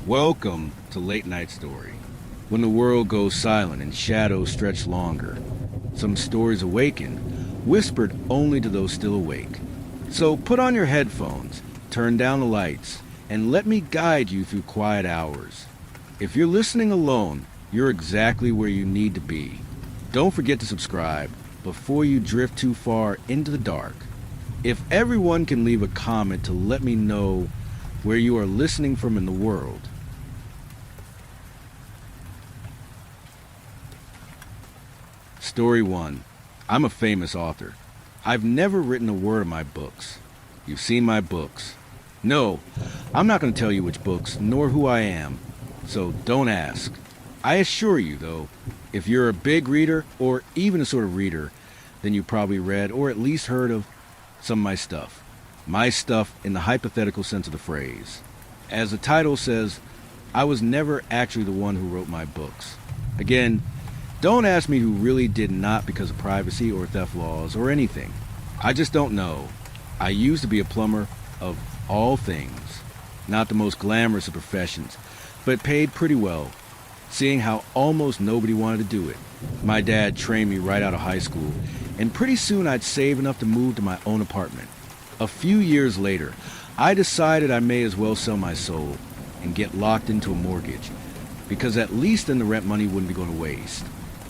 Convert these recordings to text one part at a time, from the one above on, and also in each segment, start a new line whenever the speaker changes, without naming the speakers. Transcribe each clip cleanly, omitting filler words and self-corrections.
Welcome to Late Night Story. When the world goes silent and shadows stretch longer, some stories awaken, whispered only to those still awake. So put on your headphones, turn down the lights, and let me guide you through quiet hours. If you're listening alone, you're exactly where you need to be. Don't forget to subscribe before you drift too far into the dark. If everyone can leave a comment to let me know where you are listening from in the world. Story 1. I'm a famous author. I've never written a word of my books. You've seen my books. No, I'm not going to tell you which books, nor who I am, so don't ask. I assure you, though, if you're a big reader, or even a sort of reader, then you probably read, or at least heard of, some of my stuff. My stuff in the hypothetical sense of the phrase. As the title says, I was never actually the one who wrote my books. Again, don't ask me who really did not because of privacy or theft laws or anything. I just don't know. I used to be a plumber of all things. Not the most glamorous of professions, but paid pretty well, seeing how almost nobody wanted to do it. My dad trained me right out of high school, and pretty soon I'd save enough to move to my own apartment. A few years later, I decided I may as well sell my soul and get locked into a mortgage, because at least then the rent money wouldn't be going to waste.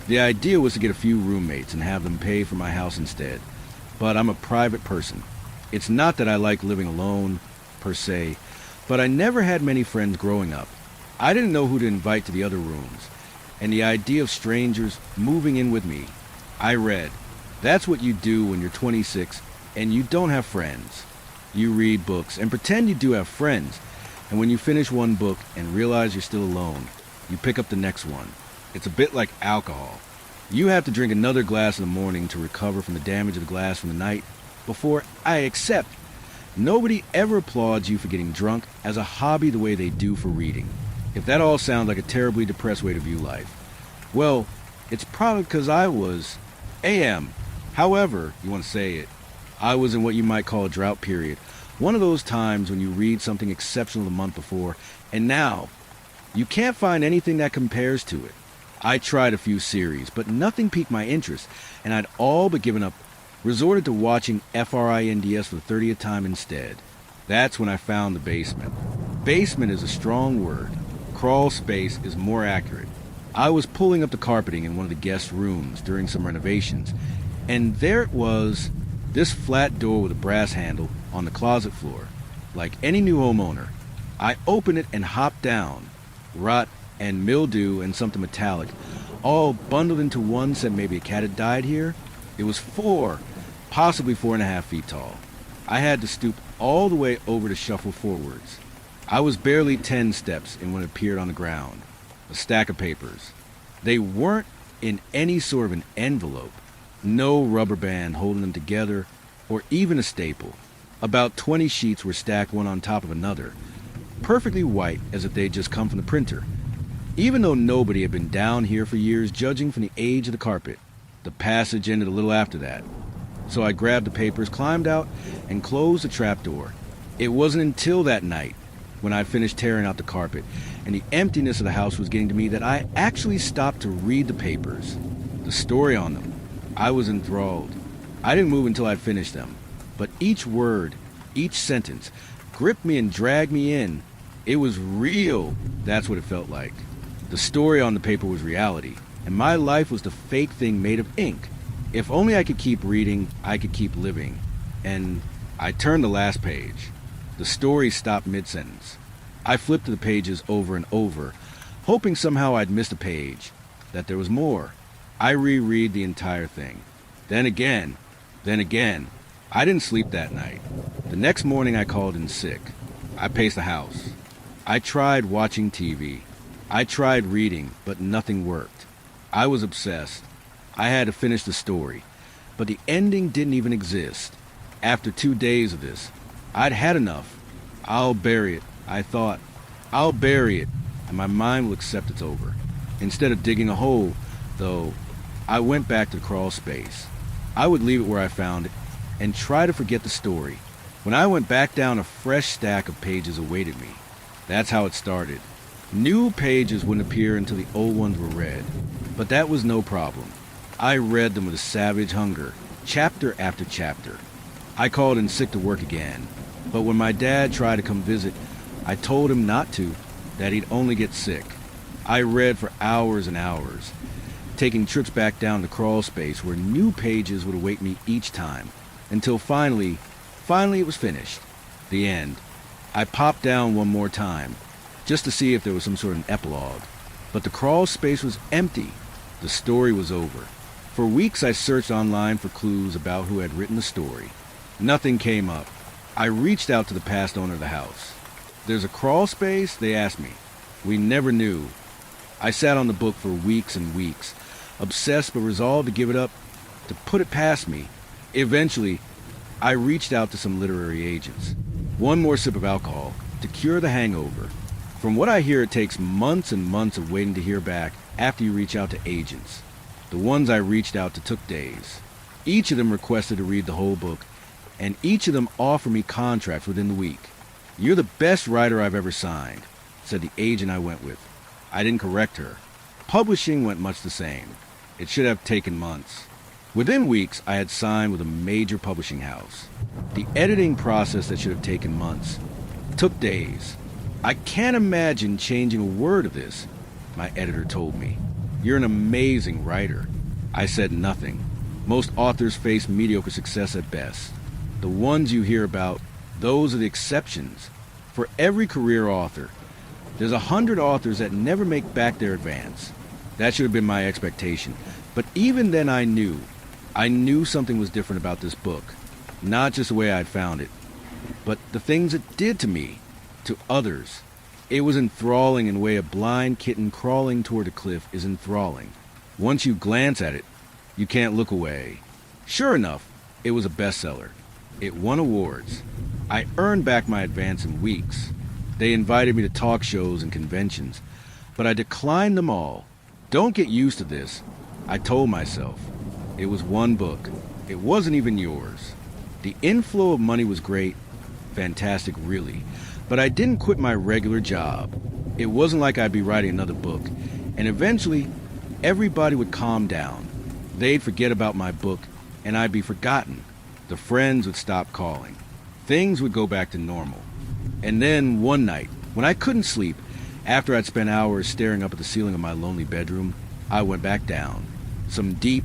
The idea was to get a few roommates and have them pay for my house instead. But I'm a private person. It's not that I like living alone, per se, but I never had many friends growing up. I didn't know who to invite to the other rooms, and the idea of strangers moving in with me. I read, that's what you do when you're 26 and you don't have friends. You read books and pretend you do have friends, and when you finish one book and realize you're still alone, you pick up the next one. It's a bit like alcohol. You have to drink another glass in the morning to recover from the damage of the glass from the night before I accept. Nobody ever applauds you for getting drunk as a hobby the way they do for reading. If that all sounds like a terribly depressed way to view life, well, it's probably because I was AM. However you want to say it, I was in what you might call a drought period. One of those times when you read something exceptional the month before, and now you can't find anything that compares to it. I tried a few series, but nothing piqued my interest, and I'd all but given up, resorted to watching FRINDS for the 30th time instead. That's when I found the basement. Basement is a strong word. Crawl space is more accurate. I was pulling up the carpeting in one of the guest rooms during some renovations, and there it was, this flat door with a brass handle on the closet floor. Like any new homeowner, I opened it and hopped down. Rot and mildew and something metallic, all bundled into one, said maybe a cat had died here. It was 4, possibly 4.5 feet tall. I had to stoop all the way over to shuffle forwards. I was barely 10 steps in when it appeared on the ground. A stack of papers. They weren't in any sort of an envelope. No rubber band holding them together, or even a staple. About 20 sheets were stacked one on top of another, perfectly white as if they'd just come from the printer. Even though nobody had been down here for years, judging from the age of the carpet. The passage ended a little after that. So I grabbed the papers, climbed out, and closed the trapdoor. It wasn't until that night, when I finished tearing out the carpet, and the emptiness of the house was getting to me, that I actually stopped to read the papers. The story on them. I was enthralled. I didn't move until I finished them. But each word, each sentence, gripped me and dragged me in. It was real. That's what it felt like. The story on the paper was reality, and my life was the fake thing made of ink. If only I could keep reading, I could keep living. And I turned the last page. The story stopped mid-sentence. I flipped the pages over and over, hoping somehow I'd missed a page, that there was more. I reread the entire thing. Then again. I didn't sleep that night. The next morning I called in sick. I paced the house. I tried watching TV. I tried reading, but nothing worked. I was obsessed. I had to finish the story, but the ending didn't even exist. After 2 days of this, I'd had enough. I'll bury it, I thought. I'll bury it, and my mind will accept it's over. Instead of digging a hole, though, I went back to the crawl space. I would leave it where I found it, and try to forget the story. When I went back down, a fresh stack of pages awaited me. That's how it started. New pages wouldn't appear until the old ones were read, but that was no problem. I read them with a savage hunger, chapter after chapter. I called in sick to work again, but when my dad tried to come visit, I told him not to, that he'd only get sick. I read for hours and hours, taking trips back down to crawl space where new pages would await me each time, until finally it was finished. The end. I popped down one more time, just to see if there was some sort of epilogue, but the crawl space was empty. The story was over. For weeks I searched online for clues about who had written the story. Nothing came up. I reached out to the past owner of the house. "There's a crawl space?" they asked me. We never knew. I sat on the book for weeks and weeks, obsessed but resolved to give it up, to put it past me. Eventually, I reached out to some literary agents. One more sip of alcohol to cure the hangover. From what I hear, it takes months and months of waiting to hear back after you reach out to agents. The ones I reached out to took days. Each of them requested to read the whole book, and each of them offered me contracts within the week. "You're the best writer I've ever signed," said the agent I went with. I didn't correct her. Publishing went much the same. It should have taken months. Within weeks, I had signed with a major publishing house. The editing process that should have taken months took days. "I can't imagine changing a word of this," my editor told me. "You're an amazing writer." I said nothing. Most authors face mediocre success at best. The ones you hear about, those are the exceptions. For every career author, there's 100 authors that never make back their advance. That should have been my expectation. But even then I knew something was different about this book. Not just the way I'd found it, but the things it did to me, to others. It was enthralling in the way a blind kitten crawling toward a cliff is enthralling. Once you glance at it, you can't look away. Sure enough, it was a bestseller. It won awards. I earned back my advance in weeks. They invited me to talk shows and conventions, but I declined them all. "Don't get used to this," I told myself. It was one book. It wasn't even yours. The inflow of money was great, fantastic really, but I didn't quit my regular job. It wasn't like I'd be writing another book, and eventually everybody would calm down. They'd forget about my book, and I'd be forgotten. The friends would stop calling. Things would go back to normal. And then one night, when I couldn't sleep, after I'd spent hours staring up at the ceiling of my lonely bedroom, I went back down. Some deep,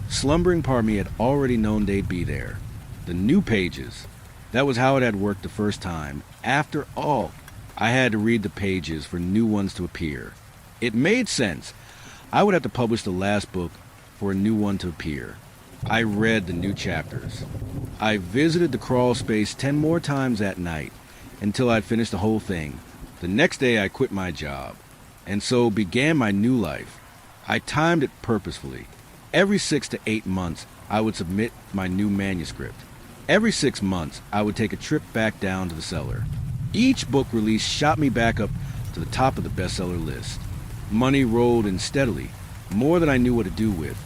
slumbering part of me had already known they'd be there. The new pages. That was how it had worked the first time. After all, I had to read the pages for new ones to appear. It made sense. I would have to publish the last book for a new one to appear. I read the new chapters. I visited the crawl space 10 more times that night until I'd finished the whole thing. The next day I quit my job, and so began my new life. I timed it purposefully. Every 6 to 8 months, I would submit my new manuscript. Every 6 months, I would take a trip back down to the cellar. Each book release shot me back up to the top of the bestseller list. Money rolled in steadily, more than I knew what to do with.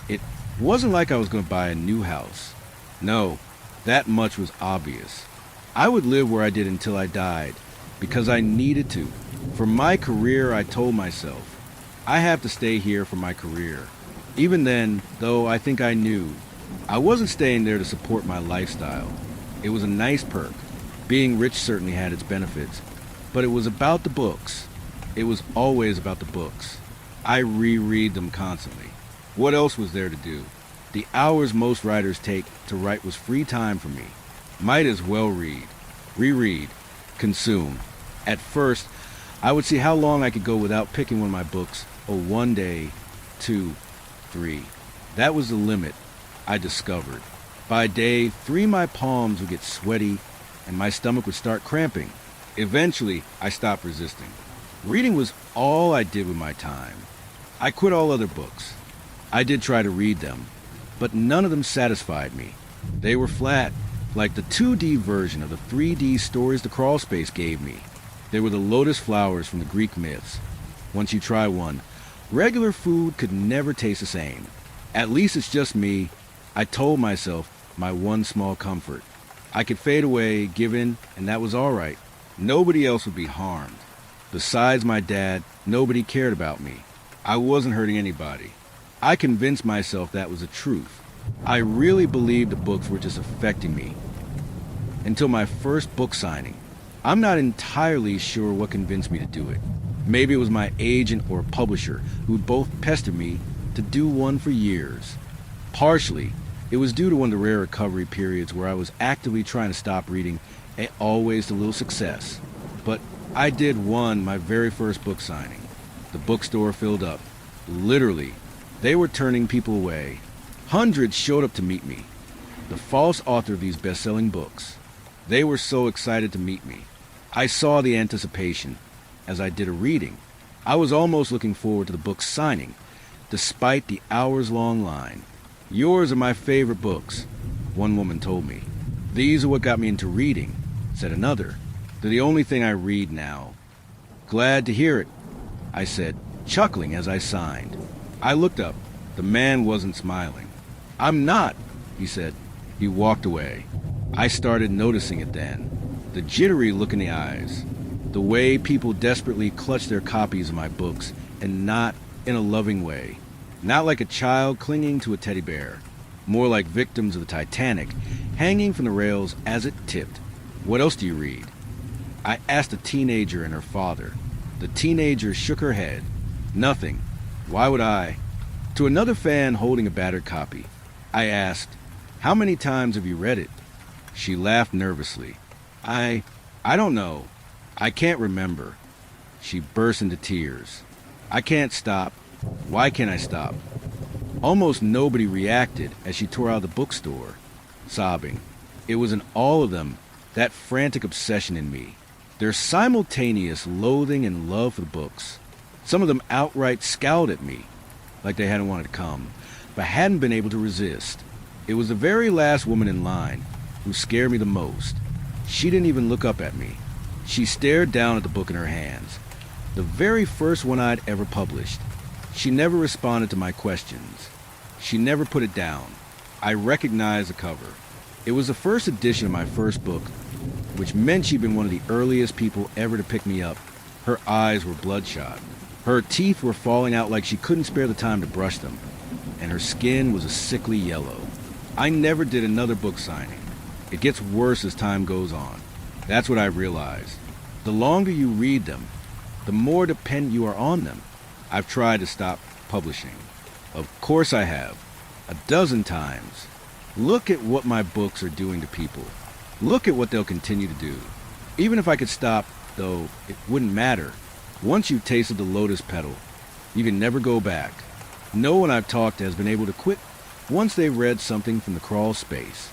It wasn't like I was going to buy a new house. No, that much was obvious. I would live where I did until I died, because I needed to. For my career, I told myself, I have to stay here for my career. Even then, though I think I knew, I wasn't staying there to support my lifestyle. It was a nice perk. Being rich certainly had its benefits, but it was about the books. It was always about the books. I reread them constantly. What else was there to do? The hours most writers take to write was free time for me. Might as well read, reread, consume. At first, I would see how long I could go without picking one of my books. Oh, 1 day, 2, 3. That was the limit, I discovered. By day 3, my palms would get sweaty and my stomach would start cramping. Eventually, I stopped resisting. Reading was all I did with my time. I quit all other books. I did try to read them, but none of them satisfied me. They were flat, like the 2D version of the 3D stories the crawl space gave me. They were the lotus flowers from the Greek myths. Once you try one, regular food could never taste the same. At least it's just me, I told myself, my one small comfort. I could fade away, give in, and that was all right. Nobody else would be harmed. Besides my dad, nobody cared about me. I wasn't hurting anybody. I convinced myself that was the truth. I really believed the books were just affecting me. Until my first book signing. I'm not entirely sure what convinced me to do it. Maybe it was my agent or publisher who'd both pestered me to do one for years. Partially, it was due to one of the rare recovery periods where I was actively trying to stop reading and always to little success. But I did my very first book signing. The bookstore filled up. Literally, they were turning people away. Hundreds showed up to meet me. The false author of these best-selling books. They were so excited to meet me. I saw the anticipation as I did a reading. I was almost looking forward to the book signing, despite the hours-long line. Yours are my favorite books, one woman told me. These are what got me into reading, said another. They're the only thing I read now. Glad to hear it, I said, chuckling as I signed. I looked up. The man wasn't smiling. I'm not, he said. He walked away. I started noticing it then. The jittery look in the eyes. The way people desperately clutch their copies of my books, and not in a loving way. Not like a child clinging to a teddy bear. More like victims of the Titanic, hanging from the rails as it tipped. What else do you read? I asked a teenager and her father. The teenager shook her head. Nothing. Why would I? To another fan holding a battered copy, I asked, how many times have you read it? She laughed nervously. I don't know. I can't remember. She burst into tears. I can't stop. Why can't I stop? Almost nobody reacted as she tore out of the bookstore, sobbing. It was in all of them, that frantic obsession in me. Their simultaneous loathing and love for the books. Some of them outright scowled at me, like they hadn't wanted to come, but hadn't been able to resist. It was the very last woman in line who scared me the most. She didn't even look up at me. She stared down at the book in her hands, the very first one I'd ever published. She never responded to my questions. She never put it down. I recognized the cover. It was the first edition of my first book, which meant she'd been one of the earliest people ever to pick me up. Her eyes were bloodshot. Her teeth were falling out like she couldn't spare the time to brush them, and her skin was a sickly yellow. I never did another book signing. It gets worse as time goes on. That's what I realized. The longer you read them, the more dependent you are on them. I've tried to stop publishing. Of course I have. 12 times. Look at what my books are doing to people. Look at what they'll continue to do. Even if I could stop, though, it wouldn't matter. Once you've tasted the lotus petal, you can never go back. No one I've talked to has been able to quit once they've read something from the crawl space.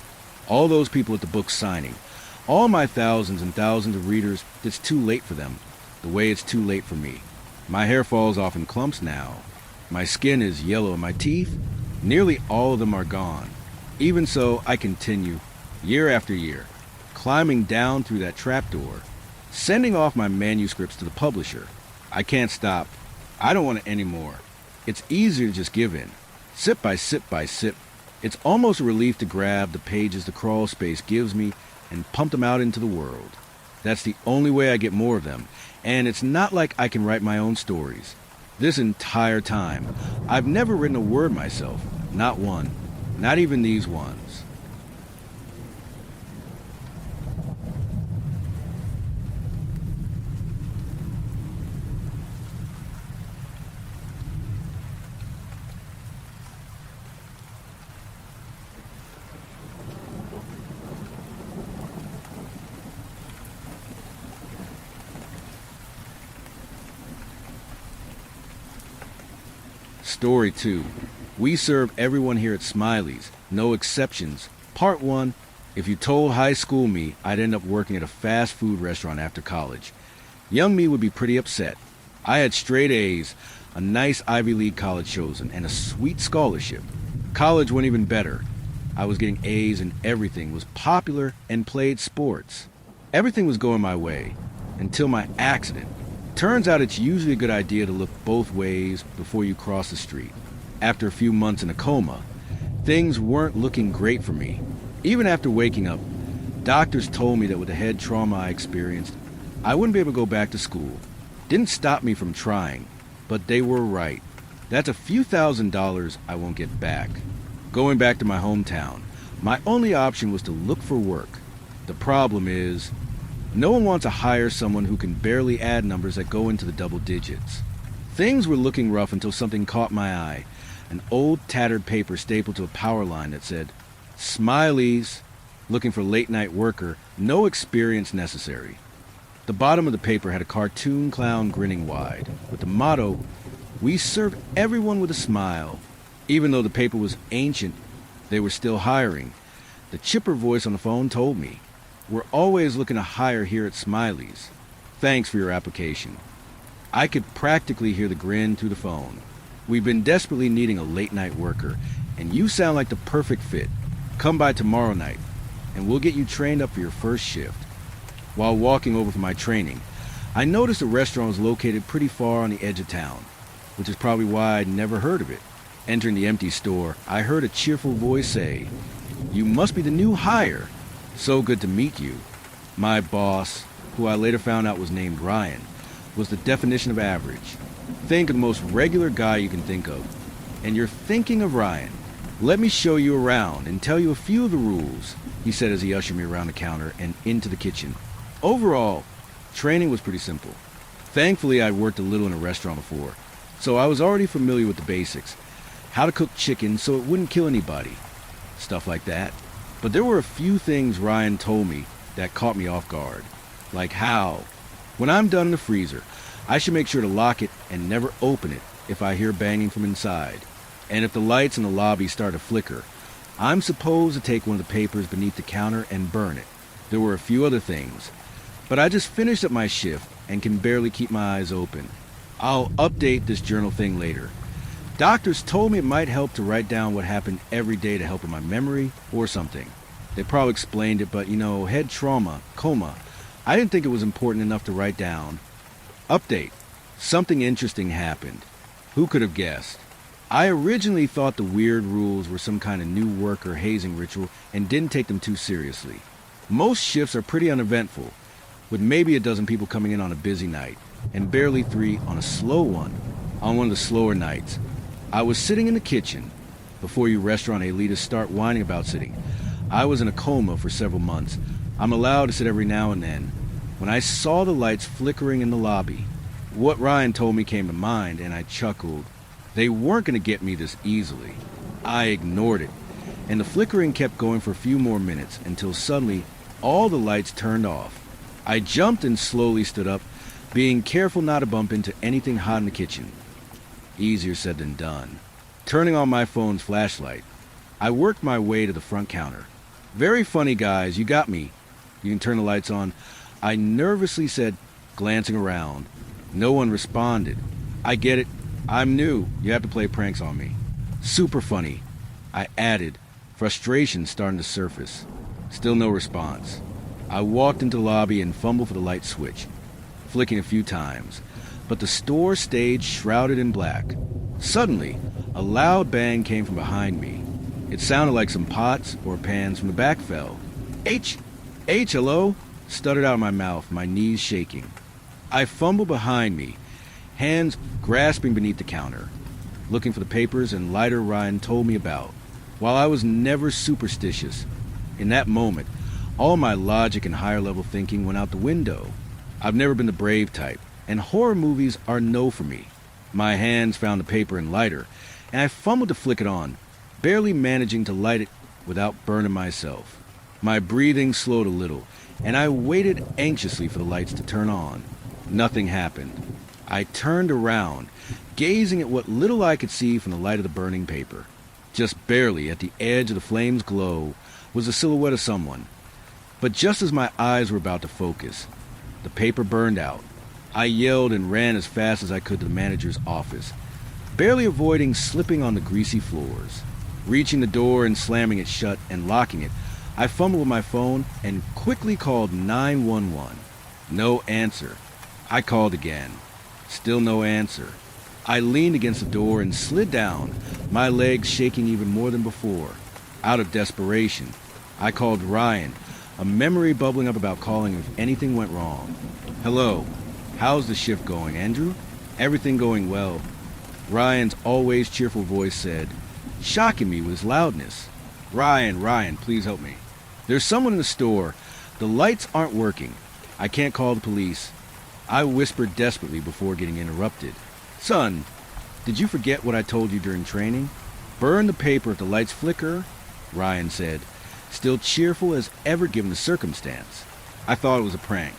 All those people at the book signing, all my thousands and thousands of readers, it's too late for them, the way it's too late for me. My hair falls off in clumps now. My skin is yellow and my teeth, nearly all of them are gone. Even so, I continue, year after year, climbing down through that trapdoor, sending off my manuscripts to the publisher. I can't stop. I don't want it anymore. It's easier to just give in. Sip by sip by sip. It's almost a relief to grab the pages the crawl space gives me and pump them out into the world. That's the only way I get more of them, and it's not like I can write my own stories. This entire time, I've never written a word myself. Not one. Not even these ones. Story 2. We serve everyone here at Smiley's, no exceptions. Part 1. If you told high school me I'd end up working at a fast food restaurant after college, young me would be pretty upset. I had straight A's, a nice Ivy League college chosen, and a sweet scholarship. College went even better. I was getting A's in everything, was popular, and played sports. Everything was going my way, until my accident. Turns out it's usually a good idea to look both ways before you cross the street. After a few months in a coma, things weren't looking great for me. Even after waking up, doctors told me that with the head trauma I experienced, I wouldn't be able to go back to school. didn't stop me from trying, but they were right. That's a few $1,000s I won't get back. Going back to my hometown, my only option was to look for work. The problem is, no one wants to hire someone who can barely add numbers that go into the double digits. Things were looking rough until something caught my eye. An old tattered paper stapled to a power line that said, "Smileys, looking for late night worker, no experience necessary." The bottom of the paper had a cartoon clown grinning wide, with the motto, "We serve everyone with a smile." Even though the paper was ancient, they were still hiring. The chipper voice on the phone told me, "We're always looking to hire here at Smiley's. Thanks for your application." I could practically hear the grin through the phone. "We've been desperately needing a late-night worker, and you sound like the perfect fit. Come by tomorrow night, and we'll get you trained up for your first shift." While walking over for my training, I noticed the restaurant was located pretty far on the edge of town, which is probably why I'd never heard of it. Entering the empty store, I heard a cheerful voice say, "You must be the new hire. So good to meet you." My boss, who I later found out was named Ryan, was the definition of average. Think of the most regular guy you can think of. And you're thinking of Ryan. "Let me show you around and tell you a few of the rules," he said as he ushered me around the counter and into the kitchen. Overall, training was pretty simple. Thankfully, I'd worked a little in a restaurant before, so I was already familiar with the basics. How to cook chicken so it wouldn't kill anybody. Stuff like that. But there were a few things Ryan told me that caught me off guard. Like how, when I'm done in the freezer, I should make sure to lock it and never open it if I hear banging from inside. And if the lights in the lobby start to flicker, I'm supposed to take one of the papers beneath the counter and burn it. There were a few other things, but I just finished up my shift and can barely keep my eyes open. I'll update this journal thing later. Doctors told me it might help to write down what happened every day to help with my memory or something. They probably explained it, but head trauma, coma. I didn't think it was important enough to write down. Update. Something interesting happened. Who could have guessed? I originally thought the weird rules were some kind of new worker hazing ritual and didn't take them too seriously. Most shifts are pretty uneventful, with maybe a dozen people coming in on a busy night, and barely 3 on a slow one. On one of the slower nights, I was sitting in the kitchen. Before you restaurant elitists start whining about sitting, I was in a coma for several months. I'm allowed to sit every now and then. When I saw the lights flickering in the lobby, what Ryan told me came to mind, and I chuckled. They weren't going to get me this easily. I ignored it, and the flickering kept going for a few more minutes until suddenly all the lights turned off. I jumped and slowly stood up, being careful not to bump into anything hot in the kitchen. Easier said than done. Turning on my phone's flashlight, I worked my way to the front counter. "Very funny, guys, you got me. You can turn the lights on," I nervously said, glancing around. No one responded. "I get it. I'm new. You have to play pranks on me." "Super funny," I added, frustration starting to surface. Still no response. I walked into the lobby and fumbled for the light switch, flicking a few times, but the store stayed shrouded in black. Suddenly, a loud bang came from behind me. It sounded like some pots or pans from the back fell. H, hello?" stuttered out of my mouth, my knees shaking. I fumbled behind me, hands grasping beneath the counter, looking for the papers and lighter Ryan told me about. While I was never superstitious, in that moment, all my logic and higher-level thinking went out the window. I've never been the brave type, and horror movies are no for me. My hands found the paper and lighter, and I fumbled to flick it on, barely managing to light it without burning myself. My breathing slowed a little, and I waited anxiously for the lights to turn on. Nothing happened. I turned around, gazing at what little I could see from the light of the burning paper. Just barely at the edge of the flame's glow was the silhouette of someone. But just as my eyes were about to focus, the paper burned out. I yelled and ran as fast as I could to the manager's office, barely avoiding slipping on the greasy floors. Reaching the door and slamming it shut and locking it, I fumbled with my phone and quickly called 911. No answer. I called again. Still no answer. I leaned against the door and slid down, my legs shaking even more than before. Out of desperation, I called Ryan, a memory bubbling up about calling if anything went wrong. "Hello. How's the shift going, Andrew? Everything going well. Ryan's always cheerful voice said, shocking me with his loudness. Ryan, please help me. There's someone in the store. The lights aren't working. I can't call the police. I whispered desperately before getting interrupted. Son, did you forget what I told you during training? Burn the paper if the lights flicker, Ryan said, still cheerful as ever given the circumstance. I thought it was a prank.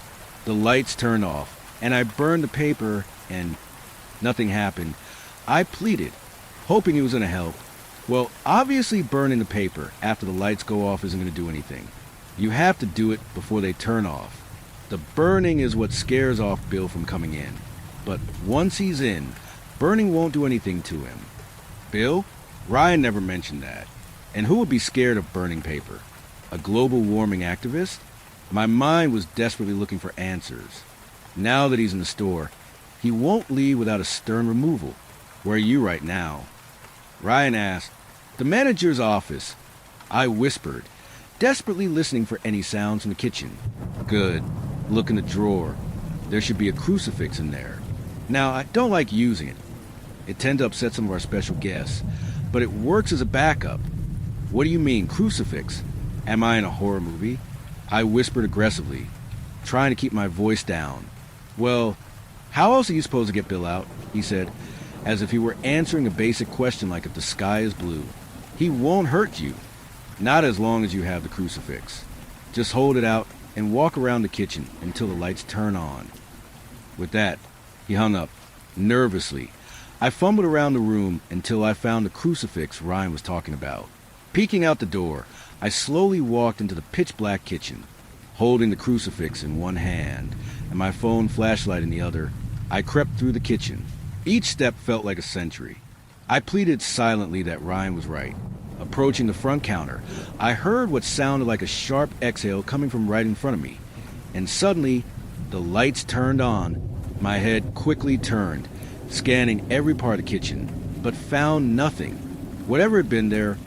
The lights turned off, and I burned the paper, and nothing happened. I pleaded, hoping he was going to help. Well, obviously burning the paper after the lights go off isn't going to do anything. You have to do it before they turn off. The burning is what scares off Bill from coming in. But once he's in, burning won't do anything to him. Bill? Ryan never mentioned that. And who would be scared of burning paper? A global warming activist? My mind was desperately looking for answers. Now that he's in the store, he won't leave without a stern removal. Where are you right now? Ryan asked. The manager's office. I whispered, desperately listening for any sounds from the kitchen. Good. Look in the drawer. There should be a crucifix in there. Now, I don't like using it. It tends to upset some of our special guests, but it works as a backup. What do you mean, crucifix? Am I in a horror movie? I whispered aggressively, trying to keep my voice down. Well, how else are you supposed to get Bill out? He said, as if he were answering a basic question like if the sky is blue. He won't hurt you. Not as long as you have the crucifix. Just hold it out and walk around the kitchen until the lights turn on. With that, he hung up, nervously. I fumbled around the room until I found the crucifix Ryan was talking about. Peeking out the door, I slowly walked into the pitch-black kitchen. Holding the crucifix in one hand and my phone flashlight in the other, I crept through the kitchen. Each step felt like a century. I pleaded silently that Ryan was right. Approaching the front counter, I heard what sounded like a sharp exhale coming from right in front of me. And suddenly, the lights turned on. My head quickly turned, scanning every part of the kitchen, but found nothing. Whatever had been there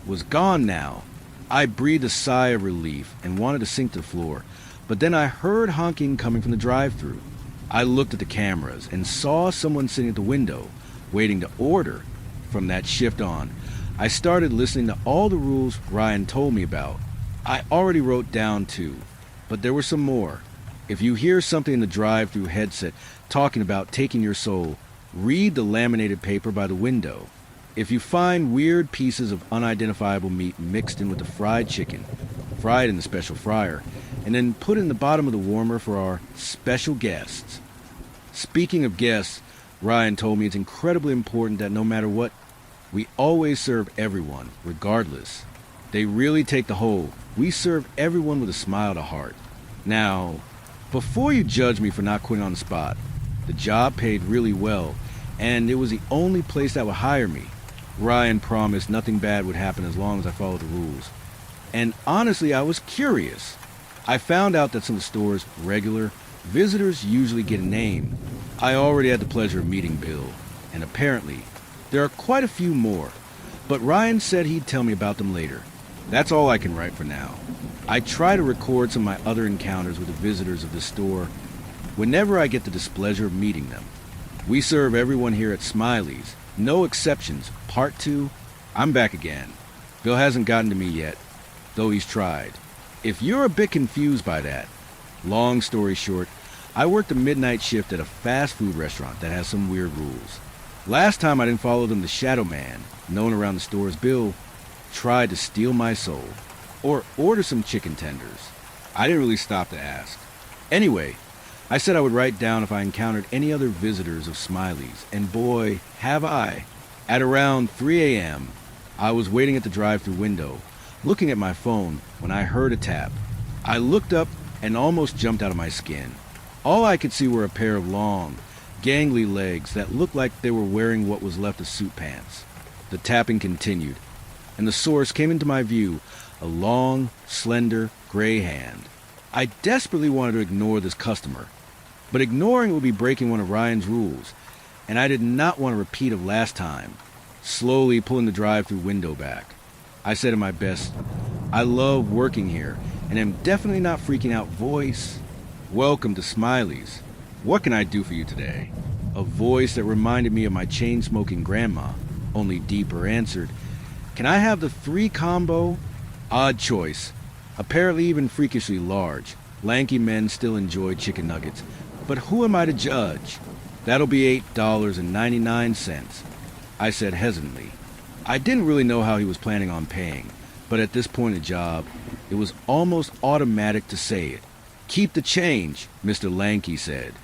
was gone now. I breathed a sigh of relief and wanted to sink to the floor, but then I heard honking coming from the drive-thru. I looked at the cameras and saw someone sitting at the window, waiting to order. From that shift on, I started listening to all the rules Ryan told me about. I already wrote down 2, but there were some more. If you hear something in the drive-thru headset talking about taking your soul, read the laminated paper by the window. If you find weird pieces of unidentifiable meat mixed in with the fried chicken, fried in the special fryer, and then put in the bottom of the warmer for our special guests. Speaking of guests, Ryan told me it's incredibly important that no matter what, we always serve everyone, regardless. They really take the whole. We serve everyone with a smile to heart. Now, before you judge me for not quitting on the spot, the job paid really well, and it was the only place that would hire me. Ryan promised nothing bad would happen as long as I followed the rules. And honestly, I was curious. I found out that some of the store's regular visitors usually get a name. I already had the pleasure of meeting Bill, and apparently, there are quite a few more. But Ryan said he'd tell me about them later. That's all I can write for now. I try to record some of my other encounters with the visitors of the store whenever I get the displeasure of meeting them. We serve everyone here at Smiley's. No exceptions. Part 2, I'm back again. Bill hasn't gotten to me yet, though he's tried. If you're a bit confused by that, long story short, I worked a midnight shift at a fast food restaurant that has some weird rules. Last time I didn't follow them, the Shadow Man, known around the store as Bill, tried to steal my soul, or order some chicken tenders. I didn't really stop to ask. Anyway, I said I would write down if I encountered any other visitors of Smiley's, and boy, have I. At around 3 a.m., I was waiting at the drive-thru window, looking at my phone, when I heard a tap. I looked up and almost jumped out of my skin. All I could see were a pair of long, gangly legs that looked like they were wearing what was left of suit pants. The tapping continued, and the source came into my view, a long, slender, gray hand. I desperately wanted to ignore this customer, but ignoring would be breaking one of Ryan's rules, and I did not want a repeat of last time. Slowly pulling the drive-thru window back, I said in my best, I love working here, and am definitely not freaking out voice. Welcome to Smiley's. What can I do for you today? A voice that reminded me of my chain-smoking grandma, only deeper, answered, Can I have the 3 combo? Odd choice. Apparently even freakishly large. Lanky men still enjoy chicken nuggets. But who am I to judge? That'll be $8.99, I said hesitantly. I didn't really know how he was planning on paying, but at this point in the job, it was almost automatic to say it. Keep the change, Mr. Lanky said.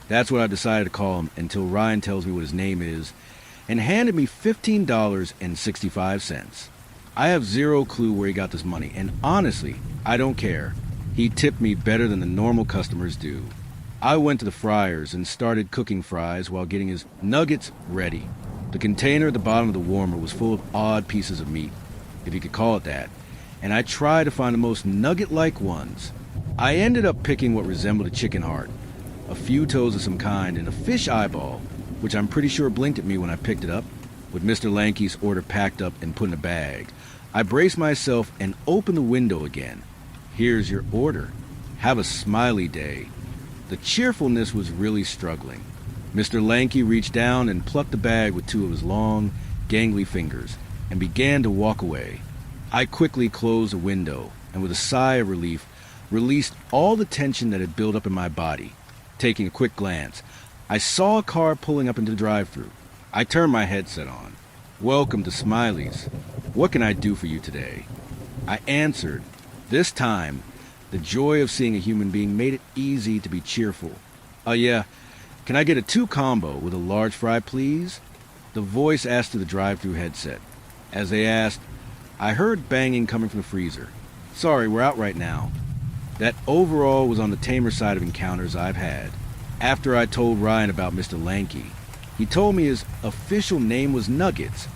That's what I decided to call him until Ryan tells me what his name is and handed me $15.65. I have zero clue where he got this money, and honestly, I don't care. He tipped me better than the normal customers do. I went to the fryers and started cooking fries while getting his nuggets ready. The container at the bottom of the warmer was full of odd pieces of meat, if you could call it that, and I tried to find the most nugget-like ones. I ended up picking what resembled a chicken heart, a few toes of some kind, and a fish eyeball, which I'm pretty sure blinked at me when I picked it up. With Mr. Lanky's order packed up and put in a bag, I braced myself and opened the window again. Here's your order. Have a smiley day. The cheerfulness was really struggling. Mr. Lanky reached down and plucked the bag with 2 of his long, gangly fingers and began to walk away. I quickly closed the window and with a sigh of relief, released all the tension that had built up in my body. Taking a quick glance, I saw a car pulling up into the drive-thru. I turned my headset on. Welcome to Smiley's. What can I do for you today? I answered. This time, the joy of seeing a human being made it easy to be cheerful. Yeah, can I get a 2 combo with a large fry, please? The voice asked through the drive-thru headset. As they asked, I heard banging coming from the freezer. Sorry, we're out right now. That overall was on the tamer side of encounters I've had. After I told Ryan about Mr. Lanky, he told me his official name was Nuggets.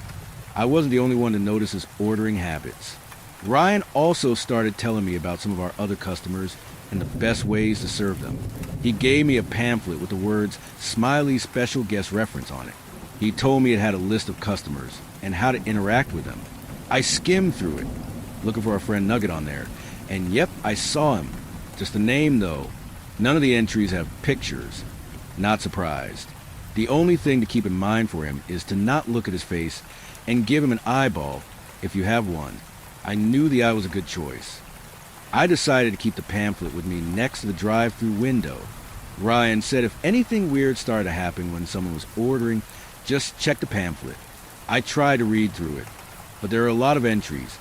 I wasn't the only one to notice his ordering habits. Ryan also started telling me about some of our other customers and the best ways to serve them. He gave me a pamphlet with the words Smiley Special Guest Reference on it. He told me it had a list of customers and how to interact with them. I skimmed through it, looking for our friend Nugget on there, and yep, I saw him. Just the name, though. None of the entries have pictures. Not surprised. The only thing to keep in mind for him is to not look at his face and give him an eyeball if you have one. I knew the eye was a good choice. I decided to keep the pamphlet with me next to the drive-thru window. Ryan said if anything weird started to happen when someone was ordering, just check the pamphlet. I tried to read through it, but there are a lot of entries,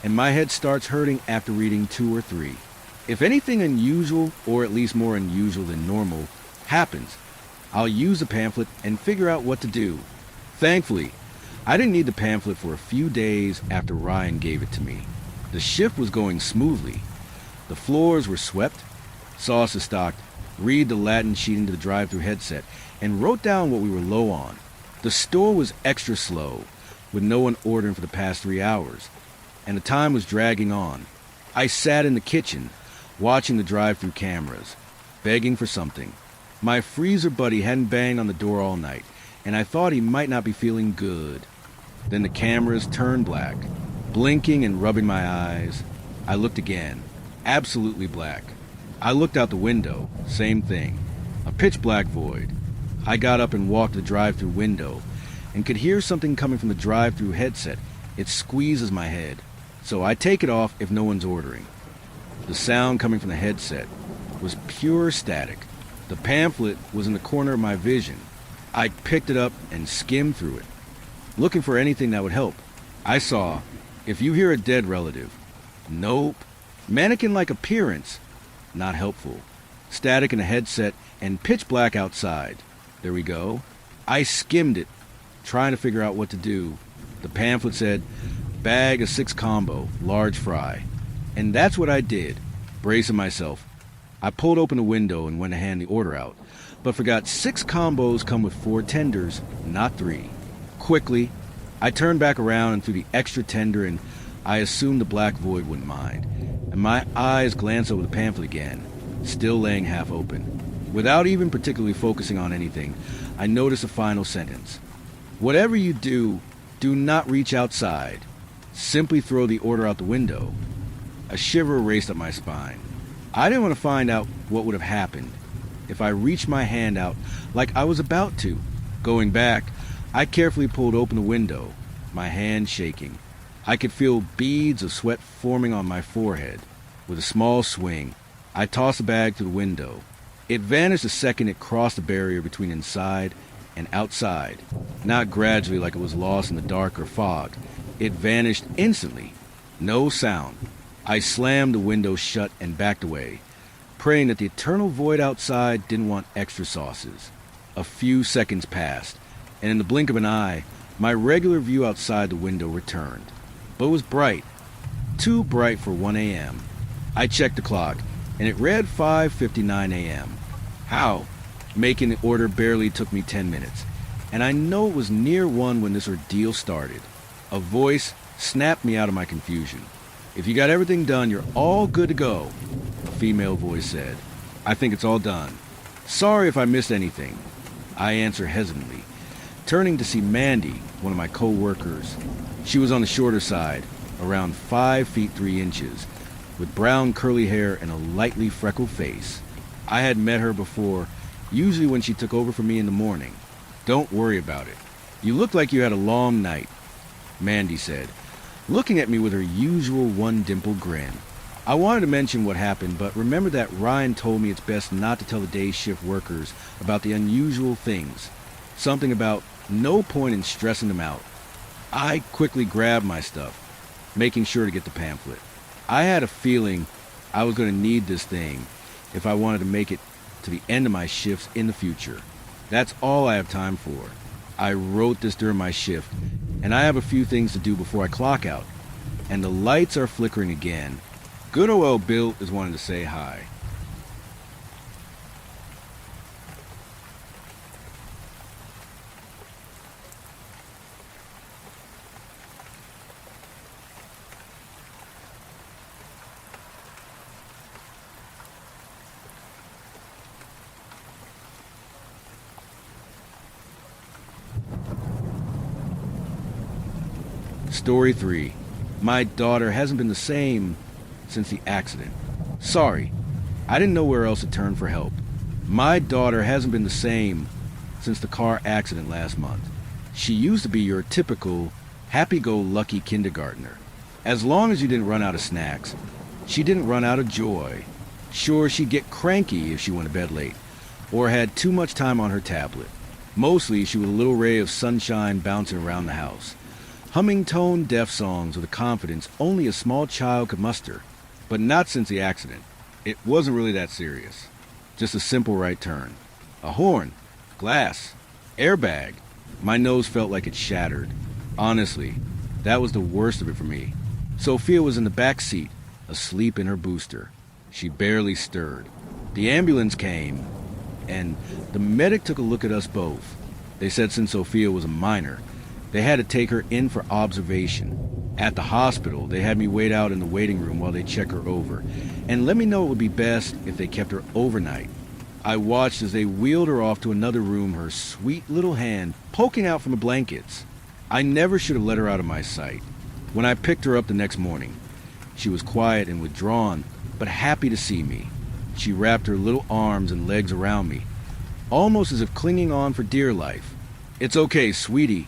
and my head starts hurting after reading 2 or 3. If anything unusual, or at least more unusual than normal, happens, I'll use the pamphlet and figure out what to do. Thankfully, I didn't need the pamphlet for a few days after Ryan gave it to me. The shift was going smoothly. The floors were swept, sauces stocked, read the Latin sheet into the drive-thru headset, and wrote down what we were low on. The store was extra slow, with no one ordering for the past 3 hours, and the time was dragging on. I sat in the kitchen, watching the drive-thru cameras, begging for something. My freezer buddy hadn't banged on the door all night, and I thought he might not be feeling good. Then the cameras turned black, blinking and rubbing my eyes. I looked again, absolutely black. I looked out the window, same thing, a pitch black void. I got up and walked to the drive-thru window and could hear something coming from the drive-thru headset. It squeezes my head, so I take it off if no one's ordering. The sound coming from the headset was pure static. The pamphlet was in the corner of my vision. I picked it up and skimmed through it, looking for anything that would help. I saw, if you hear a dead relative. Nope. Mannequin-like appearance. Not helpful. Static in a headset and pitch black outside. There we go. I skimmed it, trying to figure out what to do. The pamphlet said, bag of 6 combo, large fry. And that's what I did, bracing myself. I pulled open the window and went to hand the order out, but forgot 6 combos come with 4 tenders, not 3. Quickly, I turned back around and threw the extra tender, and I assumed the black void wouldn't mind. And my eyes glanced over the pamphlet again, still laying half open. Without even particularly focusing on anything, I noticed the final sentence. Whatever you do, do not reach outside. Simply throw the order out the window. A shiver raced up my spine. I didn't want to find out what would have happened. if I reached my hand out like I was about to. Going back, I carefully pulled open the window, my hand shaking. I could feel beads of sweat forming on my forehead. With a small swing, I tossed the bag through the window. It vanished the second it crossed the barrier between inside and outside. Not gradually like it was lost in the dark or fog. It vanished instantly. No sound. I slammed the window shut and backed away, praying that the eternal void outside didn't want extra sauces. A few seconds passed, and in the blink of an eye, my regular view outside the window returned. But it was bright. Too bright for 1 a.m. I checked the clock, and it read 5:59 a.m. How? Making the order barely took me 10 minutes, and I know it was near 1 when this ordeal started. A voice snapped me out of my confusion. "If you got everything done, you're all good to go," a female voice said. "I think it's all done. Sorry if I missed anything," I answered hesitantly, turning to see Mandy, one of my co-workers. She was on the shorter side, around 5 feet 3 inches, with brown curly hair and a lightly freckled face. I had met her before, usually when she took over for me in the morning. "Don't worry about it. You look like you had a long night," Mandy said, looking at me with her usual one-dimpled grin. I wanted to mention what happened, but remembered that Ryan told me it's best not to tell the day shift workers about the unusual things. Something about no point in stressing them out. I quickly grabbed my stuff, making sure to get the pamphlet. I had a feeling I was going to need this thing if I wanted to make it to the end of my shifts in the future. That's all I have time for. I wrote this during my shift, and I have a few things to do before I clock out. And the lights are flickering again. Good old Bill is wanting to say hi. Story 3. My daughter hasn't been the same since the accident. Sorry, I didn't know where else to turn for help. My daughter hasn't been the same since the car accident last month. She used to be your typical happy-go-lucky kindergartner. As long as you didn't run out of snacks, she didn't run out of joy. Sure, she'd get cranky if she went to bed late, or had too much time on her tablet. Mostly, she was a little ray of sunshine bouncing around the house, humming tone-deaf songs with a confidence only a small child could muster. But not since the accident. It wasn't really that serious. Just a simple right turn. A horn. Glass. Airbag. My nose felt like it shattered. Honestly, that was the worst of it for me. Sophia was in the back seat, asleep in her booster. She barely stirred. The ambulance came, and the medic took a look at us both. They said since Sophia was a minor, they had to take her in for observation. At the hospital, they had me wait out in the waiting room while they check her over, and let me know it would be best if they kept her overnight. I watched as they wheeled her off to another room, her sweet little hand poking out from the blankets. I never should have let her out of my sight. When I picked her up the next morning, she was quiet and withdrawn, but happy to see me. She wrapped her little arms and legs around me, almost as if clinging on for dear life. "It's okay, sweetie,"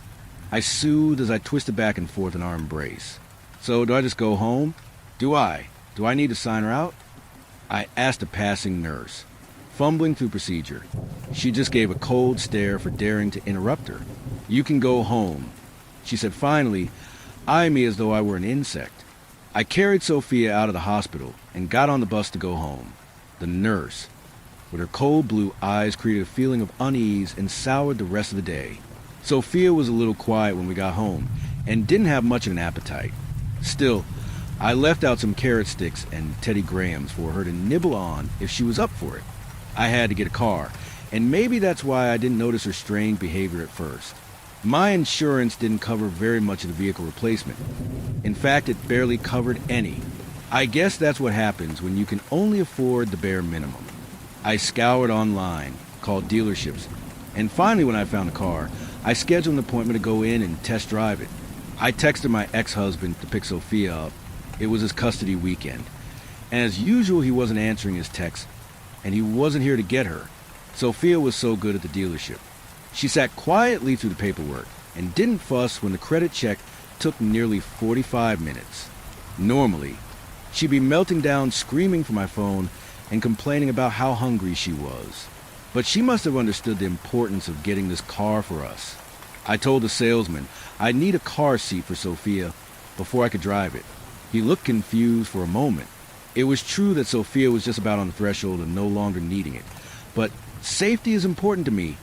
I soothed as I twisted back and forth in our embrace. "So, do I just go home? Do I need to sign her out?" I asked a passing nurse, fumbling through procedure. She just gave a cold stare for daring to interrupt her. "You can go home," she said finally, eyeing me as though I were an insect. I carried Sophia out of the hospital and got on the bus to go home. The nurse, with her cold blue eyes, created a feeling of unease and soured the rest of the day. Sophia was a little quiet when we got home and didn't have much of an appetite. Still, I left out some carrot sticks and Teddy Grahams for her to nibble on if she was up for it. I had to get a car, and maybe that's why I didn't notice her strange behavior at first. My insurance didn't cover very much of the vehicle replacement. In fact, it barely covered any. I guess that's what happens when you can only afford the bare minimum. I scoured online, called dealerships, and finally when I found a car, I scheduled an appointment to go in and test drive it. I texted my ex-husband to pick Sophia up. It was his custody weekend. And as usual, he wasn't answering his texts, and he wasn't here to get her. Sophia was so good at the dealership. She sat quietly through the paperwork and didn't fuss when the credit check took nearly 45 minutes. Normally, she'd be melting down screaming for my phone and complaining about how hungry she was. But she must have understood the importance of getting this car for us. I told the salesman I'd need a car seat for Sophia before I could drive it. He looked confused for a moment. It was true that Sophia was just about on the threshold of no longer needing it. But safety is important to me,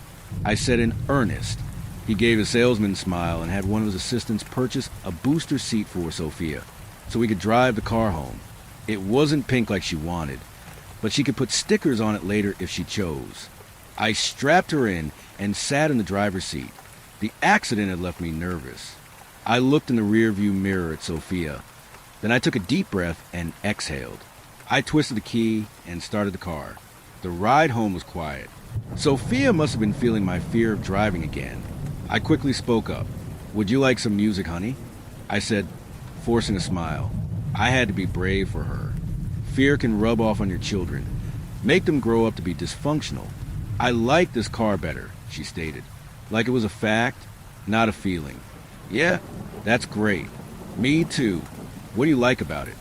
I said in earnest. He gave a salesman smile and had one of his assistants purchase a booster seat for Sophia so we could drive the car home. It wasn't pink like she wanted, but she could put stickers on it later if she chose. I strapped her in and sat in the driver's seat. The accident had left me nervous. I looked in the rearview mirror at Sophia. Then I took a deep breath and exhaled. I twisted the key and started the car. The ride home was quiet. Sophia must have been feeling my fear of driving again. I quickly spoke up. "Would you like some music, honey?" I said, forcing a smile. I had to be brave for her. Fear can rub off on your children, make them grow up to be dysfunctional. "I like this car better," she stated, like it was a fact, not a feeling. "Yeah, that's great. Me too. What do you like about it?"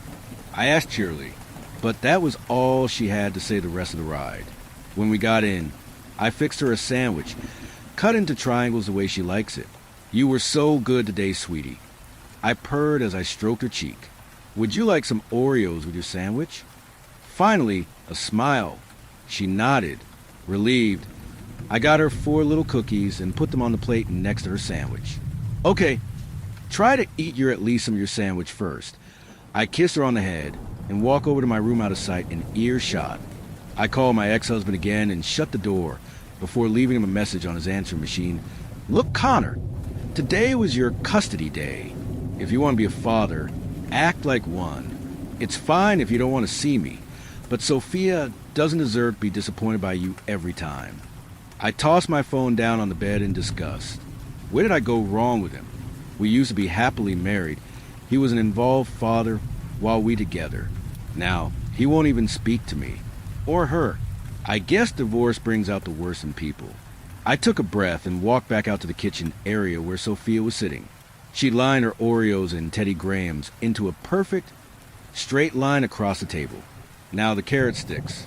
I asked cheerily, but that was all she had to say the rest of the ride. When we got in, I fixed her a sandwich, cut into triangles the way she likes it. "You were so good today, sweetie." I purred as I stroked her cheek. "Would you like some Oreos with your sandwich?" Finally, a smile. She nodded, relieved. I got her 4 little cookies and put them on the plate next to her sandwich. "Okay, try to eat at least some of your sandwich first." I kissed her on the head and walked over to my room out of sight in earshot. I called my ex-husband again and shut the door before leaving him a message on his answering machine. "Look, Connor, today was your custody day. If you want to be a father, act like one. It's fine if you don't want to see me, but Sophia doesn't deserve to be disappointed by you every time." I tossed my phone down on the bed in disgust. Where did I go wrong with him? We used to be happily married. He was an involved father while we together. Now, he won't even speak to me. Or her. I guess divorce brings out the worst in people. I took a breath and walked back out to the kitchen area where Sophia was sitting. She'd lined her Oreos and Teddy Grahams into a perfect, straight line across the table. Now the carrot sticks,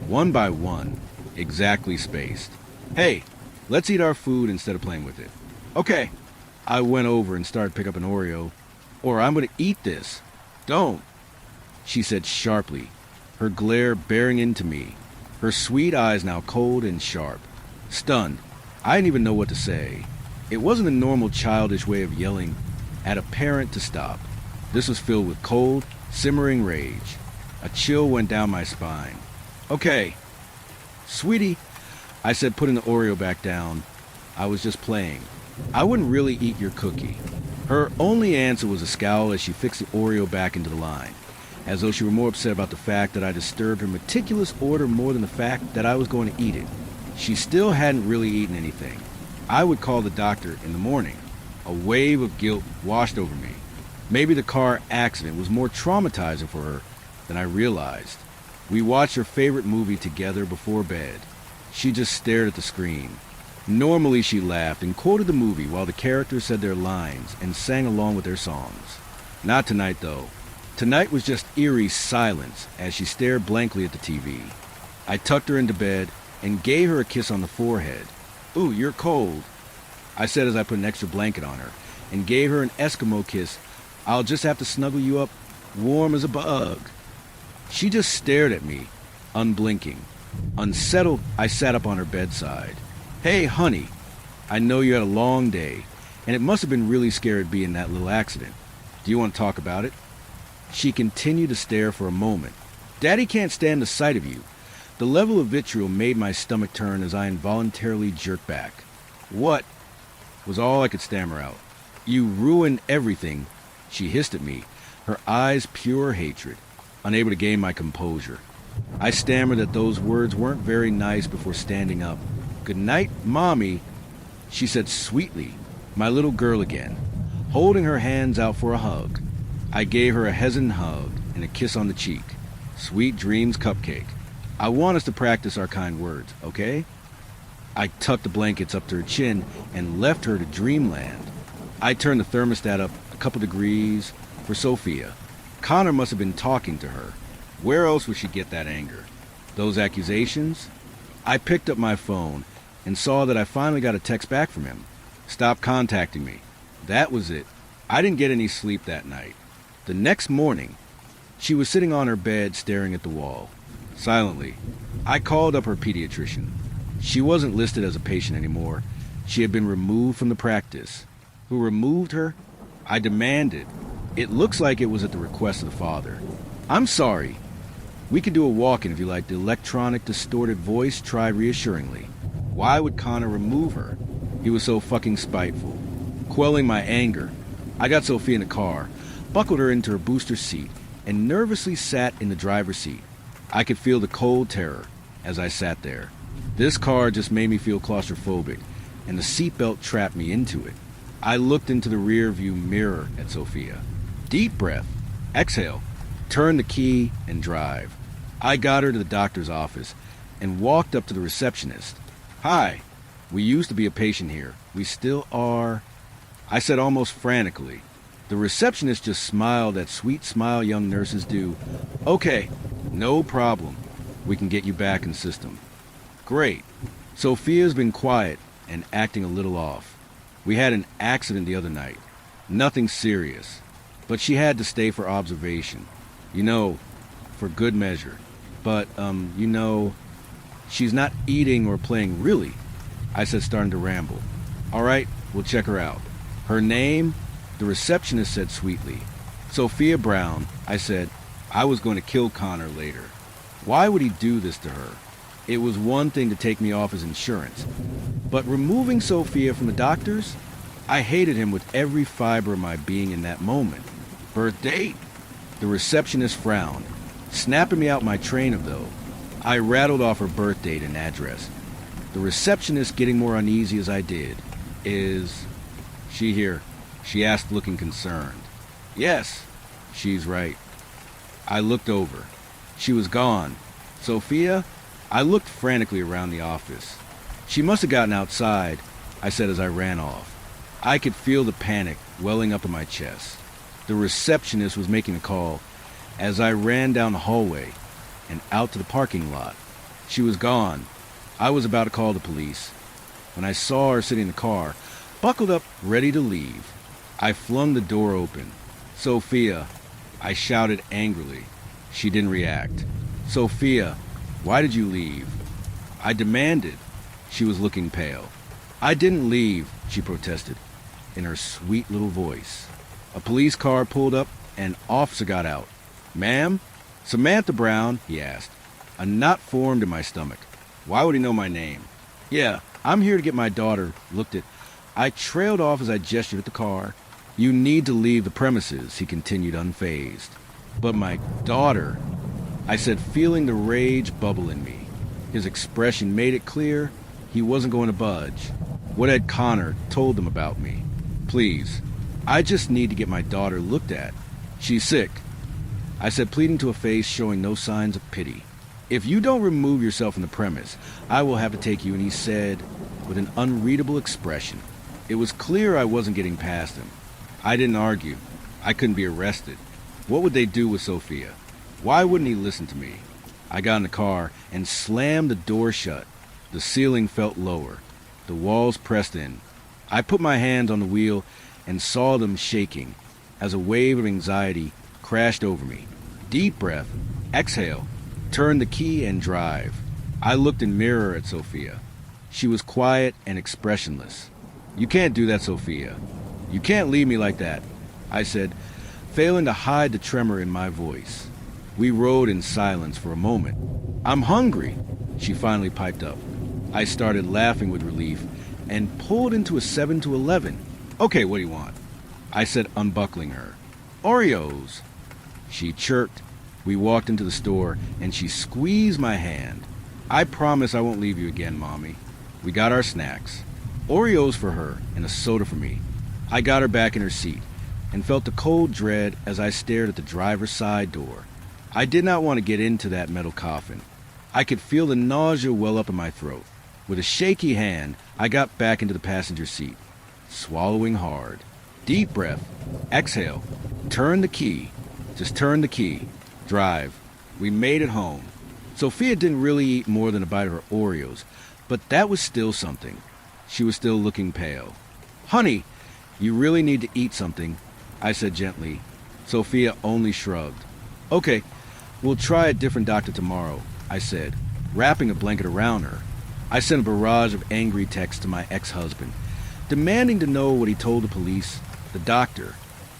one by one, exactly spaced. "Hey, let's eat our food instead of playing with it." "Okay." I went over and started picking up an Oreo. "Or I'm going to eat this." "Don't," she said sharply, her glare bearing into me, her sweet eyes now cold and sharp. Stunned, I didn't even know what to say. It wasn't a normal childish way of yelling at a parent to stop. This was filled with cold, simmering rage. A chill went down my spine. "Okay." "Sweetie," I said, putting the Oreo back down. "I was just playing. I wouldn't really eat your cookie." Her only answer was a scowl as she fixed the Oreo back into the line, as though she were more upset about the fact that I disturbed her meticulous order more than the fact that I was going to eat it. She still hadn't really eaten anything. I would call the doctor in the morning. A wave of guilt washed over me. Maybe the car accident was more traumatizing for her than I realized. We watched her favorite movie together before bed. She just stared at the screen. Normally she laughed and quoted the movie while the characters said their lines and sang along with their songs. Not tonight, though. Tonight was just eerie silence as she stared blankly at the TV. I tucked her into bed and gave her a kiss on the forehead. "Ooh, you're cold," I said as I put an extra blanket on her and gave her an Eskimo kiss. "I'll just have to snuggle you up warm as a bug." She just stared at me, unblinking. Unsettled, I sat up on her bedside. "Hey, honey, I know you had a long day, and it must have been really scary being in that little accident. Do you want to talk about it?" She continued to stare for a moment. "Daddy can't stand the sight of you." The level of vitriol made my stomach turn as I involuntarily jerked back. "What?" was all I could stammer out. "You ruined everything," she hissed at me, her eyes pure hatred. Unable to gain my composure, I stammered that those words weren't very nice before standing up. "Good night, Mommy," she said sweetly, my little girl again, holding her hands out for a hug. I gave her a hesitant hug and a kiss on the cheek. "Sweet dreams, cupcake. I want us to practice our kind words, okay?" I tucked the blankets up to her chin and left her to dreamland. I turned the thermostat up a couple degrees for Sophia. Connor must have been talking to her. Where else would she get that anger? Those accusations? I picked up my phone and saw that I finally got a text back from him. Stop contacting me. That was it. I didn't get any sleep that night. The next morning, she was sitting on her bed staring at the wall. Silently, I called up her pediatrician. She wasn't listed as a patient anymore. She had been removed from the practice. Who removed her? I demanded. It looks like it was at the request of the father. I'm sorry. We could do a walk-in if you like. The electronic distorted voice tried reassuringly. Why would Connor remove her? He was so fucking spiteful. Quelling my anger, I got Sophia in the car, buckled her into her booster seat, and nervously sat in the driver's seat. I could feel the cold terror as I sat there. This car just made me feel claustrophobic, and the seatbelt trapped me into it. I looked into the rear view mirror at Sophia. Deep breath, exhale, turn the key, and drive. I got her to the doctor's office and walked up to the receptionist. Hi, we used to be a patient here. We still are, I said almost frantically. The receptionist just smiled that sweet smile young nurses do. Okay, no problem. We can get you back in system. Great. Sophia's been quiet and acting a little off. We had an accident the other night. Nothing serious. But she had to stay for observation. For good measure. But, she's not eating or playing really, I said, starting to ramble. All right, we'll check her out. Her name? The receptionist said sweetly. Sophia Brown. I said, I was going to kill Connor later. Why would he do this to her? It was one thing to take me off his insurance. But removing Sophia from the doctors? I hated him with every fiber of my being in that moment. Birth date? The receptionist frowned, snapping me out my train of though. I rattled off her birth date and address. The receptionist getting more uneasy as I did. Is she here? She asked, looking concerned. Yes, she's right. I looked over. She was gone. Sophia? I looked frantically around the office. She must have gotten outside, I said as I ran off. I could feel the panic welling up in my chest. The receptionist was making a call as I ran down the hallway and out to the parking lot. She was gone. I was about to call the police when I saw her sitting in the car, buckled up, ready to leave. I flung the door open. Sophia, I shouted angrily. She didn't react. Sophia, why did you leave? I demanded. She was looking pale. I didn't leave, she protested in her sweet little voice. A police car pulled up and an officer got out. Ma'am? Samantha Brown, he asked. A knot formed in my stomach. Why would he know my name? Yeah, I'm here to get my daughter looked at. I trailed off as I gestured at the car. You need to leave the premises, he continued unfazed. But my daughter, I said, feeling the rage bubble in me. His expression made it clear he wasn't going to budge. What had Connor told them about me? Please, I just need to get my daughter looked at. She's sick, I said, pleading to a face showing no signs of pity. If you don't remove yourself from the premise, I will have to take you, and he said with an unreadable expression. It was clear I wasn't getting past him. I didn't argue. I couldn't be arrested. What would they do with Sophia? Why wouldn't he listen to me? I got in the car and slammed the door shut. The ceiling felt lower. The walls pressed in. I put my hands on the wheel and saw them shaking as a wave of anxiety crashed over me. Deep breath, exhale, turn the key and drive. I looked in mirror at Sophia. She was quiet and expressionless. You can't do that, Sophia. You can't leave me like that, I said, failing to hide the tremor in my voice. We rode in silence for a moment. I'm hungry, she finally piped up. I started laughing with relief and pulled into a 7-Eleven. Okay, what do you want? I said, unbuckling her. Oreos. She chirped. We walked into the store and she squeezed my hand. I promise I won't leave you again, Mommy. We got our snacks. Oreos for her and a soda for me. I got her back in her seat and felt the cold dread as I stared at the driver's side door. I did not want to get into that metal coffin. I could feel the nausea well up in my throat. With a shaky hand, I got back into the passenger seat, swallowing hard. Deep breath. Exhale. Turn the key. Just turn the key. Drive. We made it home. Sophia didn't really eat more than a bite of her Oreos, but that was still something. She was still looking pale. "Honey, you really need to eat something," I said gently. Sophia only shrugged. "Okay, we'll try a different doctor tomorrow," I said, wrapping a blanket around her. I sent a barrage of angry texts to my ex-husband, demanding to know what he told the police, the doctor.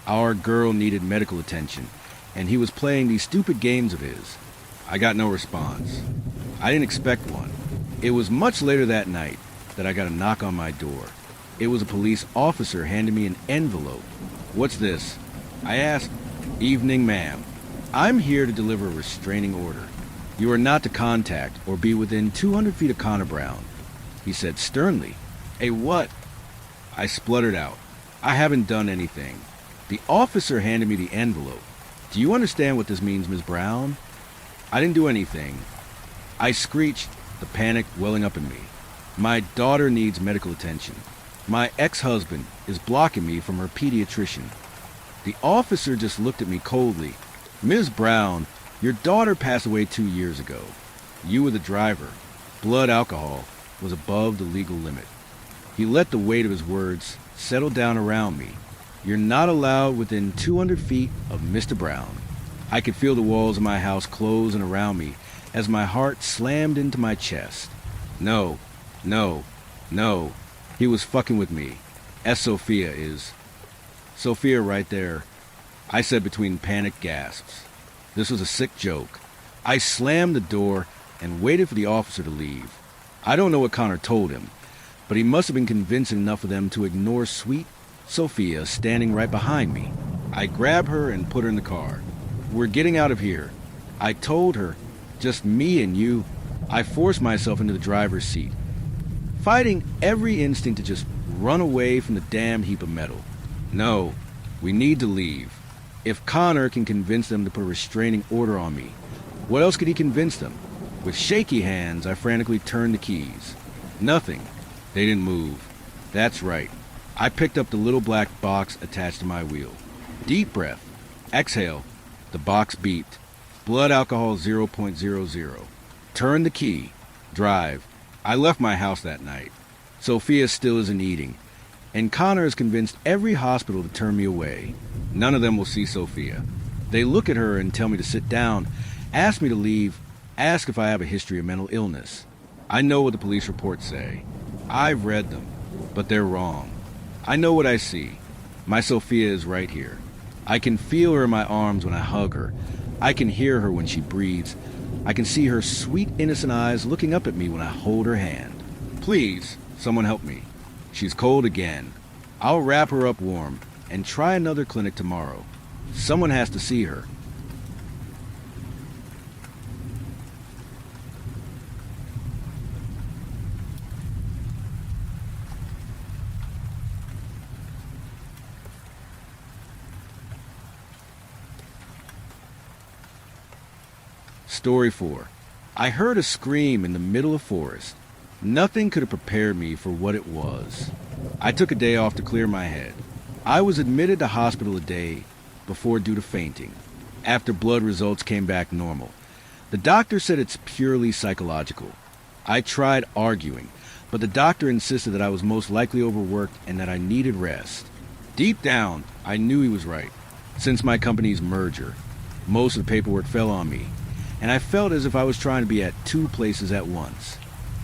Our girl needed medical attention, and he was playing these stupid games of his. I got no response. I didn't expect one. It was much later that night that I got a knock on my door. It was a police officer handing me an envelope. "What's this?" I asked. "Evening, ma'am. I'm here to deliver a restraining order. You are not to contact or be within 200 feet of Connor Brown," he said sternly. "A what?" I spluttered out. "I haven't done anything." The officer handed me the envelope. "Do you understand what this means, Ms. Brown?" "I didn't do anything," I screeched, the panic welling up in me. "My daughter needs medical attention. My ex-husband is blocking me from her pediatrician." The officer just looked at me coldly. "Ms. Brown, your daughter passed away 2 years ago. You were the driver. Blood alcohol was above the legal limit." He let the weight of his words settle down around me. "You're not allowed within 200 feet of Mr. Brown." I could feel the walls of my house closing around me as my heart slammed into my chest. No, no, no. He was fucking with me, as Sophia is. Sophia right there, I said between panicked gasps. This was a sick joke. I slammed the door and waited for the officer to leave. I don't know what Connor told him, but he must have been convincing enough of them to ignore sweet Sophia standing right behind me. I grabbed her and put her in the car. "We're getting out of here," I told her. "Just me and you." I forced myself into the driver's seat, fighting every instinct to just run away from the damned heap of metal. No, we need to leave. If Connor can convince them to put a restraining order on me, what else could he convince them? With shaky hands, I frantically turned the keys. Nothing. They didn't move. That's right. I picked up the little black box attached to my wheel. Deep breath. Exhale. The box beeped. Blood alcohol 0.00. Turn the key. Drive. I left my house that night. Sophia still isn't eating, and Connor has convinced every hospital to turn me away. None of them will see Sophia. They look at her and tell me to sit down, ask me to leave, ask if I have a history of mental illness. I know what the police reports say. I've read them, but they're wrong. I know what I see. My Sophia is right here. I can feel her in my arms when I hug her. I can hear her when she breathes. I can see her sweet, innocent eyes looking up at me when I hold her hand. Please, someone help me. She's cold again. I'll wrap her up warm and try another clinic tomorrow. Someone has to see her. Story 4. I heard a scream in the middle of forest. Nothing could have prepared me for what it was. I took a day off to clear my head. I was admitted to hospital a day before due to fainting, after blood results came back normal. The doctor said it's purely psychological. I tried arguing, but the doctor insisted that I was most likely overworked and that I needed rest. Deep down, I knew he was right. Since my company's merger, most of the paperwork fell on me, and I felt as if I was trying to be at 2 places at once.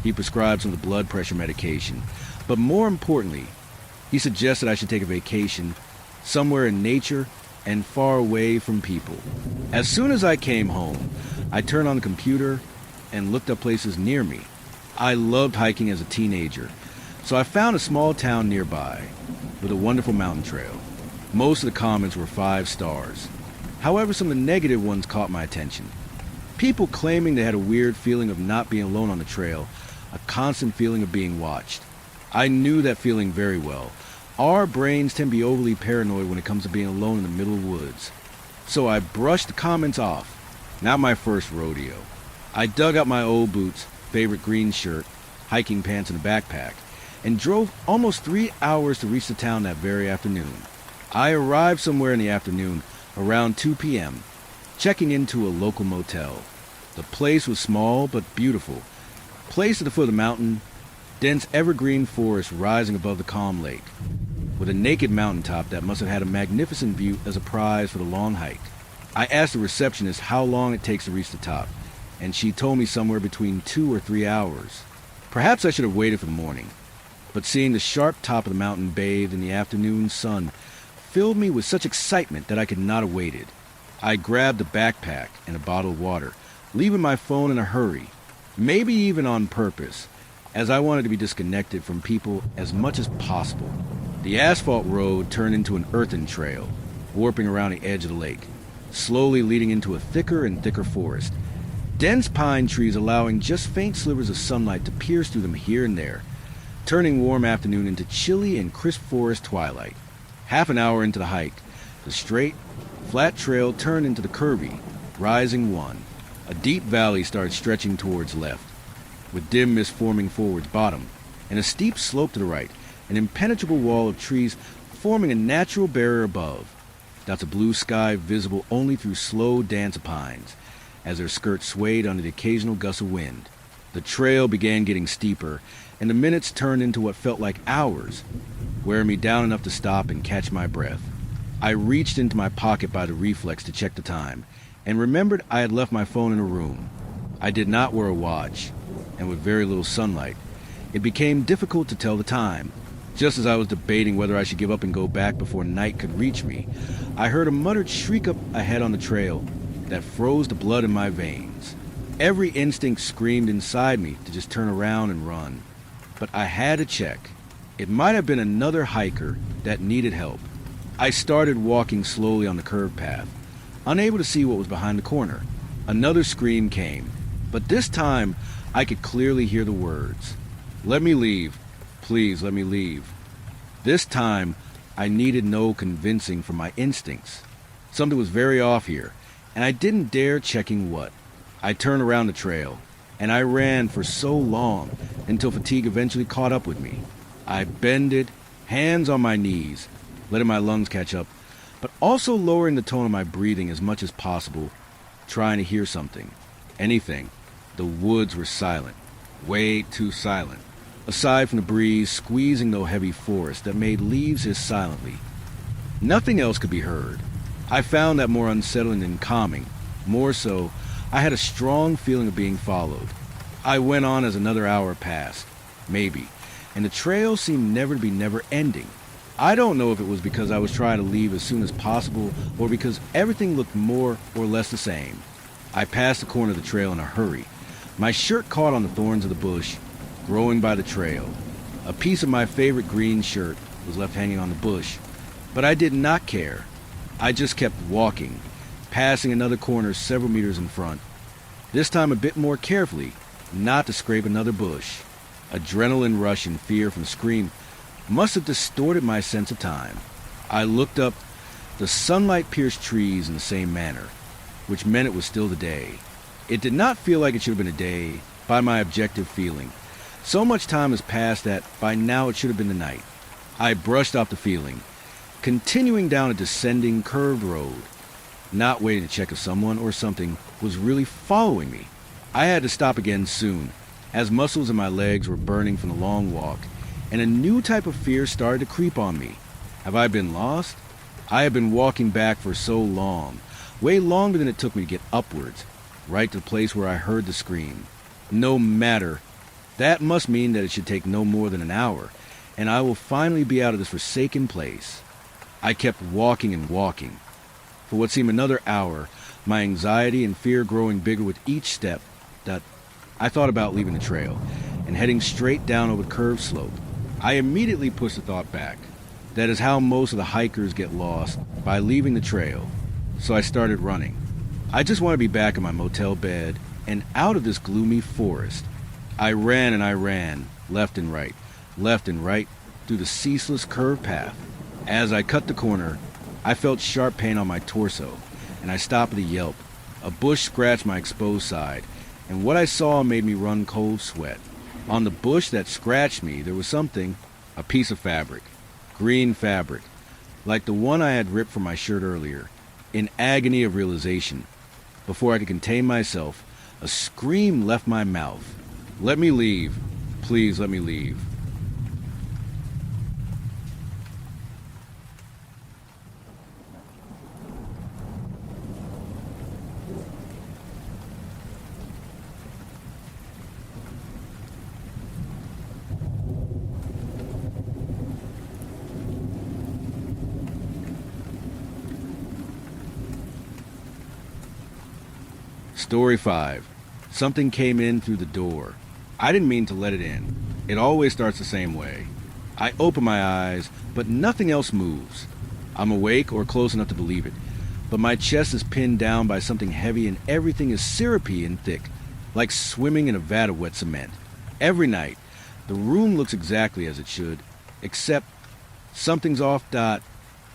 He prescribed some of the blood pressure medication, but more importantly, he suggested I should take a vacation somewhere in nature and far away from people. As soon as I came home, I turned on the computer and looked up places near me. I loved hiking as a teenager, so I found a small town nearby with a wonderful mountain trail. Most of the comments were 5 stars. However, some of the negative ones caught my attention. People claiming they had a weird feeling of not being alone on the trail, a constant feeling of being watched. I knew that feeling very well. Our brains tend to be overly paranoid when it comes to being alone in the middle of the woods. So I brushed the comments off. Not my first rodeo. I dug out my old boots, favorite green shirt, hiking pants and a backpack, and drove almost 3 hours to reach the town that very afternoon. I arrived somewhere in the afternoon, around 2 p.m., checking into a local motel. The place was small but beautiful, placed at the foot of the mountain, dense evergreen forest rising above the calm lake, with a naked mountaintop that must have had a magnificent view as a prize for the long hike. I asked the receptionist how long it takes to reach the top, and she told me somewhere between 2 or 3 hours. Perhaps I should have waited for the morning, but seeing the sharp top of the mountain bathed in the afternoon sun filled me with such excitement that I could not have waited. I grabbed a backpack and a bottle of water, leaving my phone in a hurry, maybe even on purpose, as I wanted to be disconnected from people as much as possible. The asphalt road turned into an earthen trail, warping around the edge of the lake, slowly leading into a thicker and thicker forest. Dense pine trees allowing just faint slivers of sunlight to pierce through them here and there, turning warm afternoon into chilly and crisp forest twilight. Half an hour into the hike, the straight, flat trail turned into the curvy, rising one. A deep valley started stretching towards left, with dim mist forming forward's bottom, and a steep slope to the right, an impenetrable wall of trees forming a natural barrier above. Dots of blue sky visible only through slow dance of pines, as their skirts swayed under the occasional gust of wind. The trail began getting steeper, and the minutes turned into what felt like hours, wearing me down enough to stop and catch my breath. I reached into my pocket by the reflex to check the time, and remembered I had left my phone in a room. I did not wear a watch, and with very little sunlight, it became difficult to tell the time. Just as I was debating whether I should give up and go back before night could reach me, I heard a muttered shriek up ahead on the trail that froze the blood in my veins. Every instinct screamed inside me to just turn around and run. But I had to check. It might have been another hiker that needed help. I started walking slowly on the curved path, unable to see what was behind the corner. Another scream came, but this time I could clearly hear the words. "Let me leave. Please let me leave." This time, I needed no convincing from my instincts. Something was very off here, and I didn't dare checking what. I turned around the trail, and I ran for so long until fatigue eventually caught up with me. I bended, hands on my knees, letting my lungs catch up, but also lowering the tone of my breathing as much as possible, trying to hear something. Anything. The woods were silent. Way too silent. Aside from the breeze squeezing the heavy forest that made leaves hiss silently. Nothing else could be heard. I found that more unsettling than calming. More so, I had a strong feeling of being followed. I went on as another hour passed, maybe, and the trail seemed never to be never-ending. I don't know if it was because I was trying to leave as soon as possible or because everything looked more or less the same. I passed the corner of the trail in a hurry. My shirt caught on the thorns of the bush, growing by the trail. A piece of my favorite green shirt was left hanging on the bush, but I did not care. I just kept walking, passing another corner several meters in front, this time a bit more carefully, not to scrape another bush. Adrenaline rush and fear from the scream must have distorted my sense of time. I looked up. The sunlight pierced trees in the same manner, which meant it was still the day. It did not feel like it should have been a day by my objective feeling. So much time has passed that by now it should have been the night. I brushed off the feeling, continuing down a descending curved road, not waiting to check if someone or something was really following me. I had to stop again soon, as muscles in my legs were burning from the long walk, and a new type of fear started to creep on me. Have I been lost? I have been walking back for so long, way longer than it took me to get upwards, right to the place where I heard the scream. No matter. That must mean that it should take no more than an hour, and I will finally be out of this forsaken place. I kept walking and walking. For what seemed another hour, my anxiety and fear growing bigger with each step, that I thought about leaving the trail and heading straight down over the curved slope. I immediately pushed the thought back. That is how most of the hikers get lost, by leaving the trail. So I started running. I just want to be back in my motel bed and out of this gloomy forest. I ran and I ran, left and right, through the ceaseless curved path. As I cut the corner, I felt sharp pain on my torso, and I stopped with a yelp. A bush scratched my exposed side, and what I saw made me run cold sweat. On the bush that scratched me, there was something, a piece of fabric, green fabric, like the one I had ripped from my shirt earlier. In agony of realization, before I could contain myself, a scream left my mouth. Let me leave. Please let me leave. Story 5. Something came in through the door. I didn't mean to let it in. It always starts the same way. I open my eyes, but nothing else moves. I'm awake or close enough to believe it, but my chest is pinned down by something heavy and everything is syrupy and thick, like swimming in a vat of wet cement. Every night, the room looks exactly as it should, except something's off. The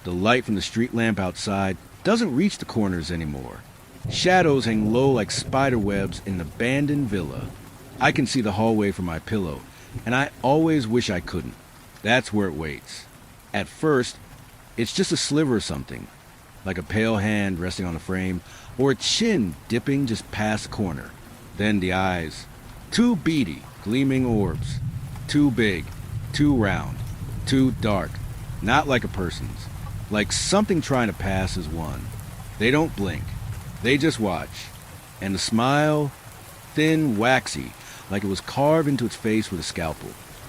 light from the street lamp outside doesn't reach the corners anymore. Shadows hang low like spider webs in an abandoned villa. I can see the hallway from my pillow, and I always wish I couldn't. That's where it waits. At first, it's just a sliver of something, like a pale hand resting on a frame, or a chin dipping just past the corner. Then the eyes. Two beady, gleaming orbs. Too big, too round, too dark. Not like a person's. Like something trying to pass as one. They don't blink. They just watch. And the smile, thin, waxy, like it was carved into its face with a scalpel.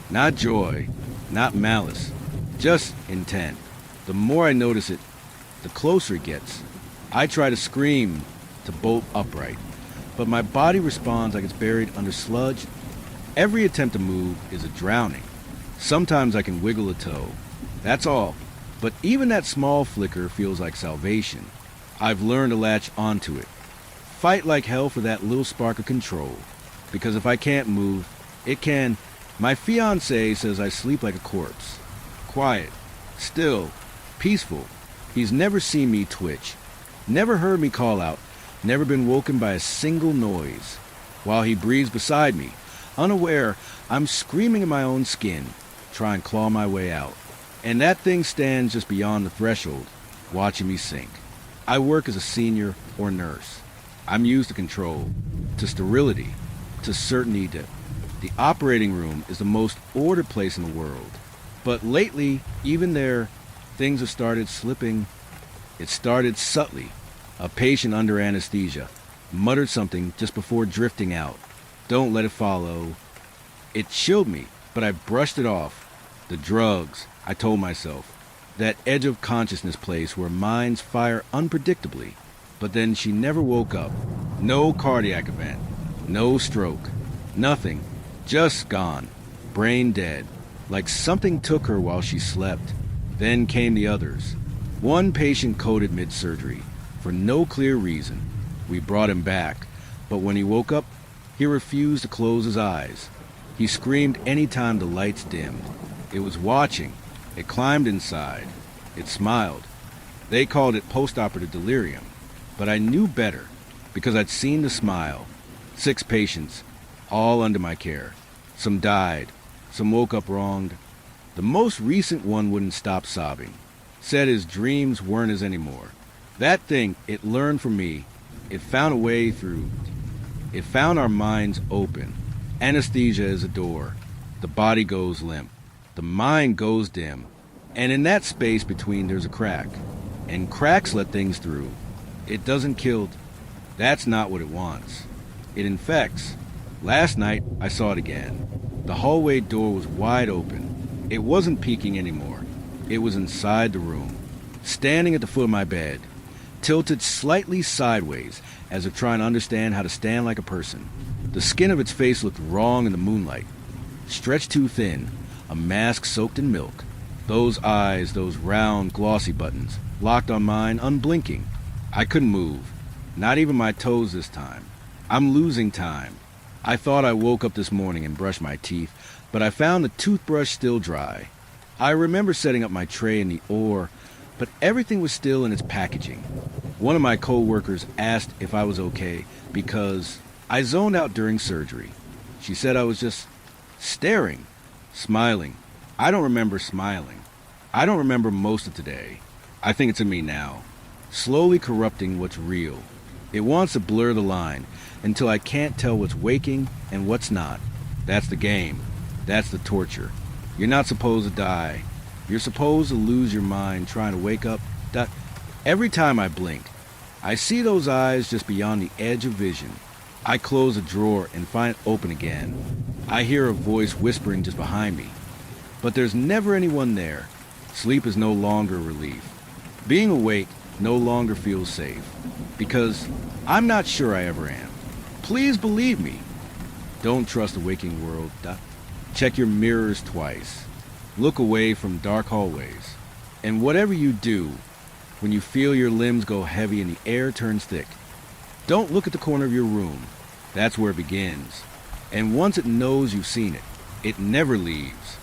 Not joy, not malice, just intent. The more I notice it, the closer it gets. I try to scream, to bolt upright, but my body responds like it's buried under sludge. Every attempt to move is a drowning. Sometimes I can wiggle a toe. That's all. But even that small flicker feels like salvation. I've learned to latch onto it. Fight like hell for that little spark of control. Because if I can't move, it can. My fiancé says I sleep like a corpse. Quiet, still, peaceful. He's never seen me twitch. Never heard me call out. Never been woken by a single noise. While he breathes beside me, unaware, I'm screaming in my own skin, trying to claw my way out. And that thing stands just beyond the threshold, watching me sink. I work as a senior or nurse. I'm used to control, to sterility, to certainty. The operating room is the most ordered place in the world. But lately, even there, things have started slipping. It started subtly. A patient under anesthesia muttered something just before drifting out. Don't let it follow. It chilled me, but I brushed it off. The drugs, I told myself. That edge of consciousness place where minds fire unpredictably. But then she never woke up. No cardiac event. No stroke. Nothing. Just gone. Brain dead. Like something took her while she slept. Then came the others. One patient coded mid-surgery. For no clear reason. We brought him back. But when he woke up, he refused to close his eyes. He screamed any time the lights dimmed. It was watching. It climbed inside. It smiled. They called it post-operative delirium. But I knew better, because I'd seen the smile. 6 patients, all under my care. Some died. Some woke up wronged. The most recent one wouldn't stop sobbing. Said his dreams weren't his anymore. That thing, it learned from me. It found a way through. It found our minds open. Anesthesia is a door. The body goes limp. The mind goes dim. And in that space between there's a crack. And cracks let things through. It doesn't kill. That's not what it wants. It infects. Last night, I saw it again. The hallway door was wide open. It wasn't peeking anymore. It was inside the room. Standing at the foot of my bed. Tilted slightly sideways, as if trying to understand how to stand like a person. The skin of its face looked wrong in the moonlight. Stretched too thin. A mask soaked in milk. Those eyes, those round, glossy buttons, locked on mine, unblinking. I couldn't move. Not even my toes this time. I'm losing time. I thought I woke up this morning and brushed my teeth, but I found the toothbrush still dry. I remember setting up my tray in the oar, but everything was still in its packaging. One of my co-workers asked if I was okay because I zoned out during surgery. She said I was just Staring. Smiling. I don't remember smiling. I don't remember most of today. I think it's in me now. Slowly corrupting what's real. It wants to blur the line until I can't tell what's waking and what's not. That's the game. That's the torture. You're not supposed to die. You're supposed to lose your mind trying to wake up. Every time I blink, I see those eyes just beyond the edge of vision. I close a drawer and find it open again. I hear a voice whispering just behind me. But there's never anyone there. Sleep is no longer a relief. Being awake no longer feels safe. Because I'm not sure I ever am. Please believe me. Don't trust the waking world. Check your mirrors twice. Look away from dark hallways. And whatever you do, when you feel your limbs go heavy and the air turns thick, don't look at the corner of your room. That's where it begins. And once it knows you've seen it, it never leaves.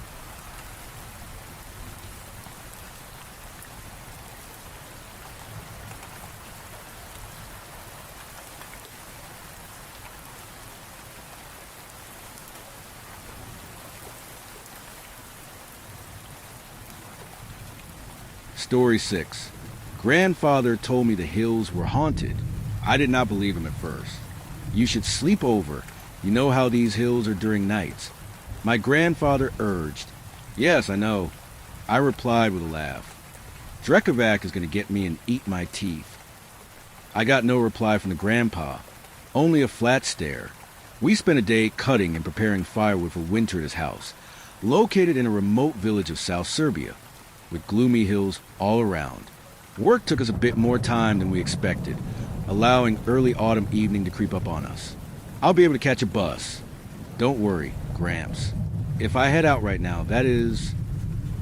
Story 6. Grandfather told me the hills were haunted. I did not believe him at first. You should sleep over. You know how these hills are during nights. My grandfather urged. Yes, I know. I replied with a laugh. Drekavac is going to get me and eat my teeth. I got no reply from the grandpa. Only a flat stare. We spent a day cutting and preparing firewood for winter at his house, located in a remote village of South Serbia, with gloomy hills all around. Work took us a bit more time than we expected, allowing early autumn evening to creep up on us. I'll be able to catch a bus. Don't worry, Gramps. If I head out right now, that is...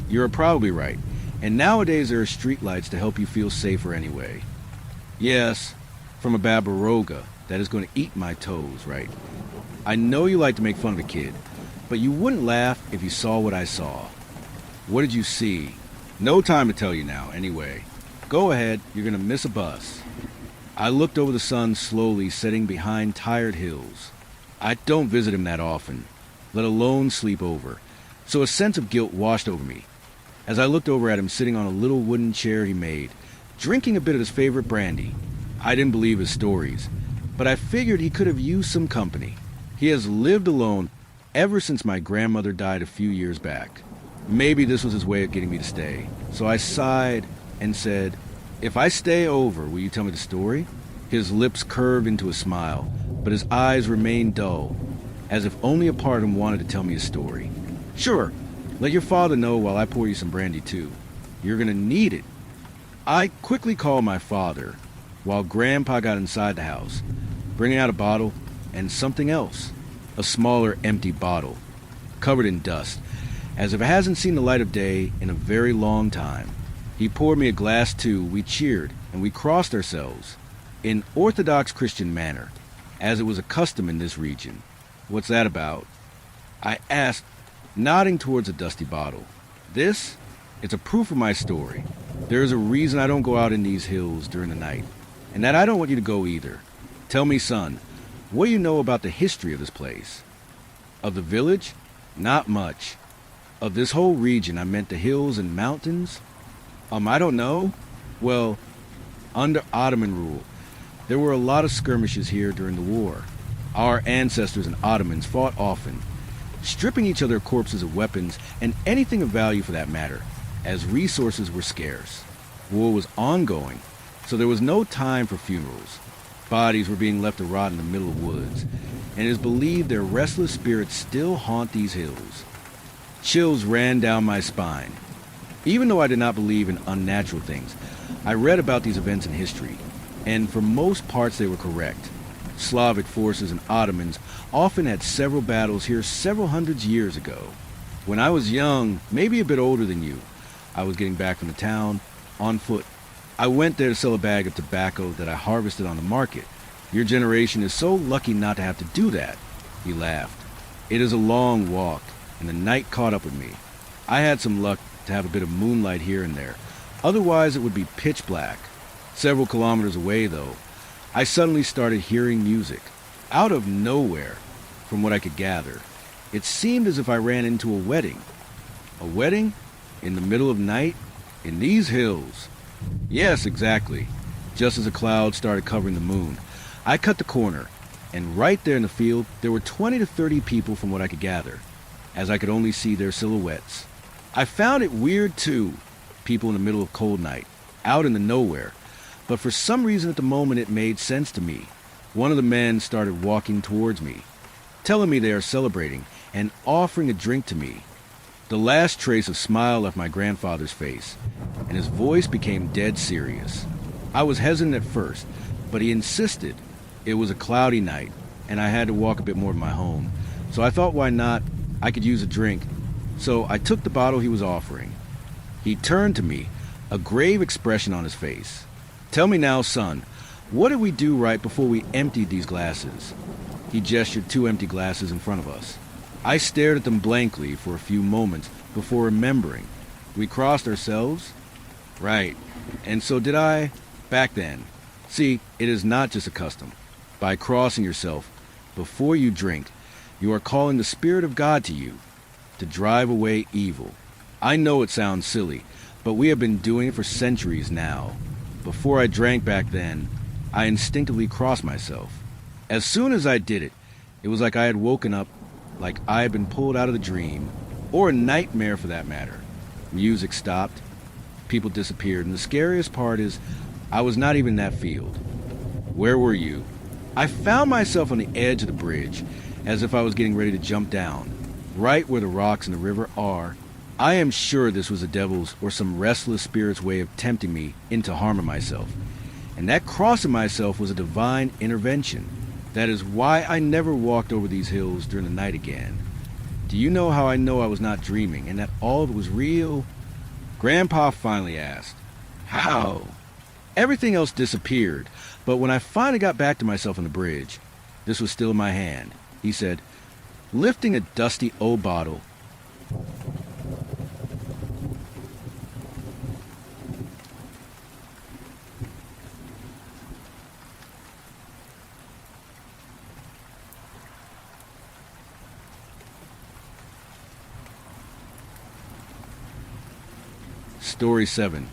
You're probably right. And nowadays there are streetlights to help you feel safer anyway. Yes, from a Babaroga that is going to eat my toes, right? I know you like to make fun of a kid, but you wouldn't laugh if you saw what I saw. What did you see? No time to tell you now, anyway. Go ahead, you're going to miss a bus. I looked over the sun slowly setting behind tired hills. I don't visit him that often, let alone sleep over, so a sense of guilt washed over me as I looked over at him sitting on a little wooden chair he made, drinking a bit of his favorite brandy. I didn't believe his stories, but I figured he could have used some company. He has lived alone ever since my grandmother died a few years back. Maybe this was his way of getting me to stay. So I sighed and said, "If I stay over, will you tell me the story?" His lips curved into a smile, but his eyes remained dull, as if only a part of him wanted to tell me a story. "Sure, let your father know while I pour you some brandy too. You're gonna need it." I quickly called my father, while Grandpa got inside the house, bringing out a bottle and something else, a smaller empty bottle, covered in dust, as if it hasn't seen the light of day in a very long time. He poured me a glass too. We cheered, and we crossed ourselves, in Orthodox Christian manner, as it was a custom in this region. "What's that about?" I asked, nodding towards a dusty bottle. "This? It's a proof of my story. There is a reason I don't go out in these hills during the night, and that I don't want you to go either. Tell me, son, what do you know about the history of this place?" "Of the village? Not much. Of this whole region, I meant the hills and mountains? I don't know. Well, under Ottoman rule, there were a lot of skirmishes here during the war. Our ancestors and Ottomans fought often, stripping each other of corpses of weapons and anything of value for that matter, as resources were scarce. War was ongoing, so there was no time for funerals. Bodies were being left to rot in the middle of woods, and it is believed their restless spirits still haunt these hills. Chills ran down my spine. Even though I did not believe in unnatural things, I read about these events in history, and for most parts they were correct. Slavic forces and Ottomans often had several battles here several hundreds years ago. When I was young, maybe a bit older than you, I was getting back from the town, on foot. I went there to sell a bag of tobacco that I harvested on the market. Your generation is so lucky not to have to do that." He laughed. "It is a long walk, and the night caught up with me. I had some luck to have a bit of moonlight here and there. Otherwise, it would be pitch black. Several kilometers away, though, I suddenly started hearing music. Out of nowhere, from what I could gather. It seemed as if I ran into a wedding. A wedding? In the middle of night? In these hills? Yes, exactly. Just as a cloud started covering the moon, I cut the corner, and right there in the field, there were 20 to 30 people from what I could gather, as I could only see their silhouettes. I found it weird, too. People in the middle of cold night, out in the nowhere. But for some reason at the moment it made sense to me. One of the men started walking towards me, telling me they are celebrating and offering a drink to me. The last trace of smile left my grandfather's face, and his voice became dead serious. I was hesitant at first, but he insisted. It was a cloudy night, and I had to walk a bit more to my home, so I thought, why not? I could use a drink. So I took the bottle he was offering. He turned to me, a grave expression on his face. Tell me now, son, what did we do right before we emptied these glasses? He gestured 2 empty glasses in front of us. I stared at them blankly for a few moments before remembering. We crossed ourselves? Right. And so did I, back then. See, it is not just a custom. By crossing yourself, before you drink, you are calling the Spirit of God to you, to drive away evil. I know it sounds silly, but we have been doing it for centuries now. Before I drank back then, I instinctively crossed myself. As soon as I did it, it was like I had woken up, like I had been pulled out of the dream, or a nightmare for that matter. Music stopped, people disappeared, and the scariest part is, I was not even in that field. Where were you? I found myself on the edge of the bridge, as if I was getting ready to jump down, right where the rocks in the river are. I am sure this was the devil's or some restless spirit's way of tempting me into harming myself. And that crossing myself was a divine intervention. That is why I never walked over these hills during the night again. Do you know how I know I was not dreaming and that all of it was real? Grandpa finally asked. How? Everything else disappeared, but when I finally got back to myself on the bridge, this was still in my hand. He said, lifting a dusty old bottle. Story 7.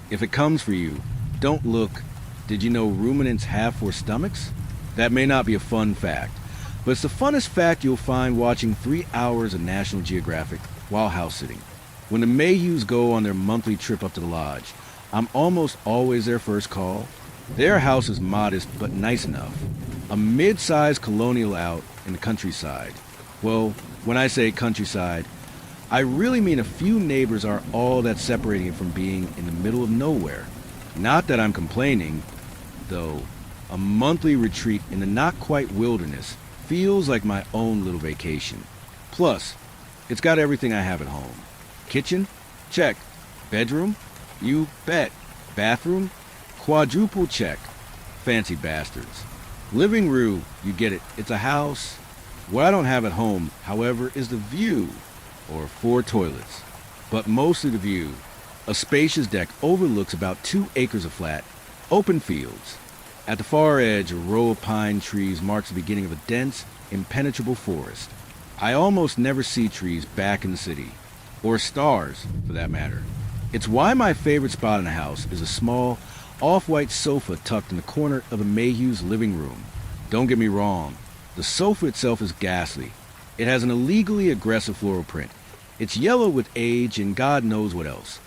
If it comes for you, don't look. Did you know ruminants have 4 stomachs? That may not be a fun fact, but it's the funnest fact you'll find watching 3 hours of National Geographic while house sitting. When the Mayhews go on their monthly trip up to the lodge, I'm almost always their first call. Their house is modest but nice enough. A mid-sized colonial out in the countryside. Well, when I say countryside, I really mean a few neighbors are all that's separating it from being in the middle of nowhere. Not that I'm complaining, though. A monthly retreat in the not-quite wilderness feels like my own little vacation. Plus, it's got everything I have at home. Kitchen? Check. Bedroom? You bet. Bathroom? Quadruple check. Fancy bastards. Living room, you get it. It's a house. What I don't have at home, however, is the view. Or 4 toilets, but mostly the view. A spacious deck overlooks about 2 acres of flat, open fields. At the far edge, a row of pine trees marks the beginning of a dense, impenetrable forest. I almost never see trees back in the city, or stars, for that matter. It's why my favorite spot in the house is a small, off-white sofa tucked in the corner of the Mayhew's living room. Don't get me wrong, the sofa itself is ghastly. It has an illegally aggressive floral print. It's yellow with age and God knows what else.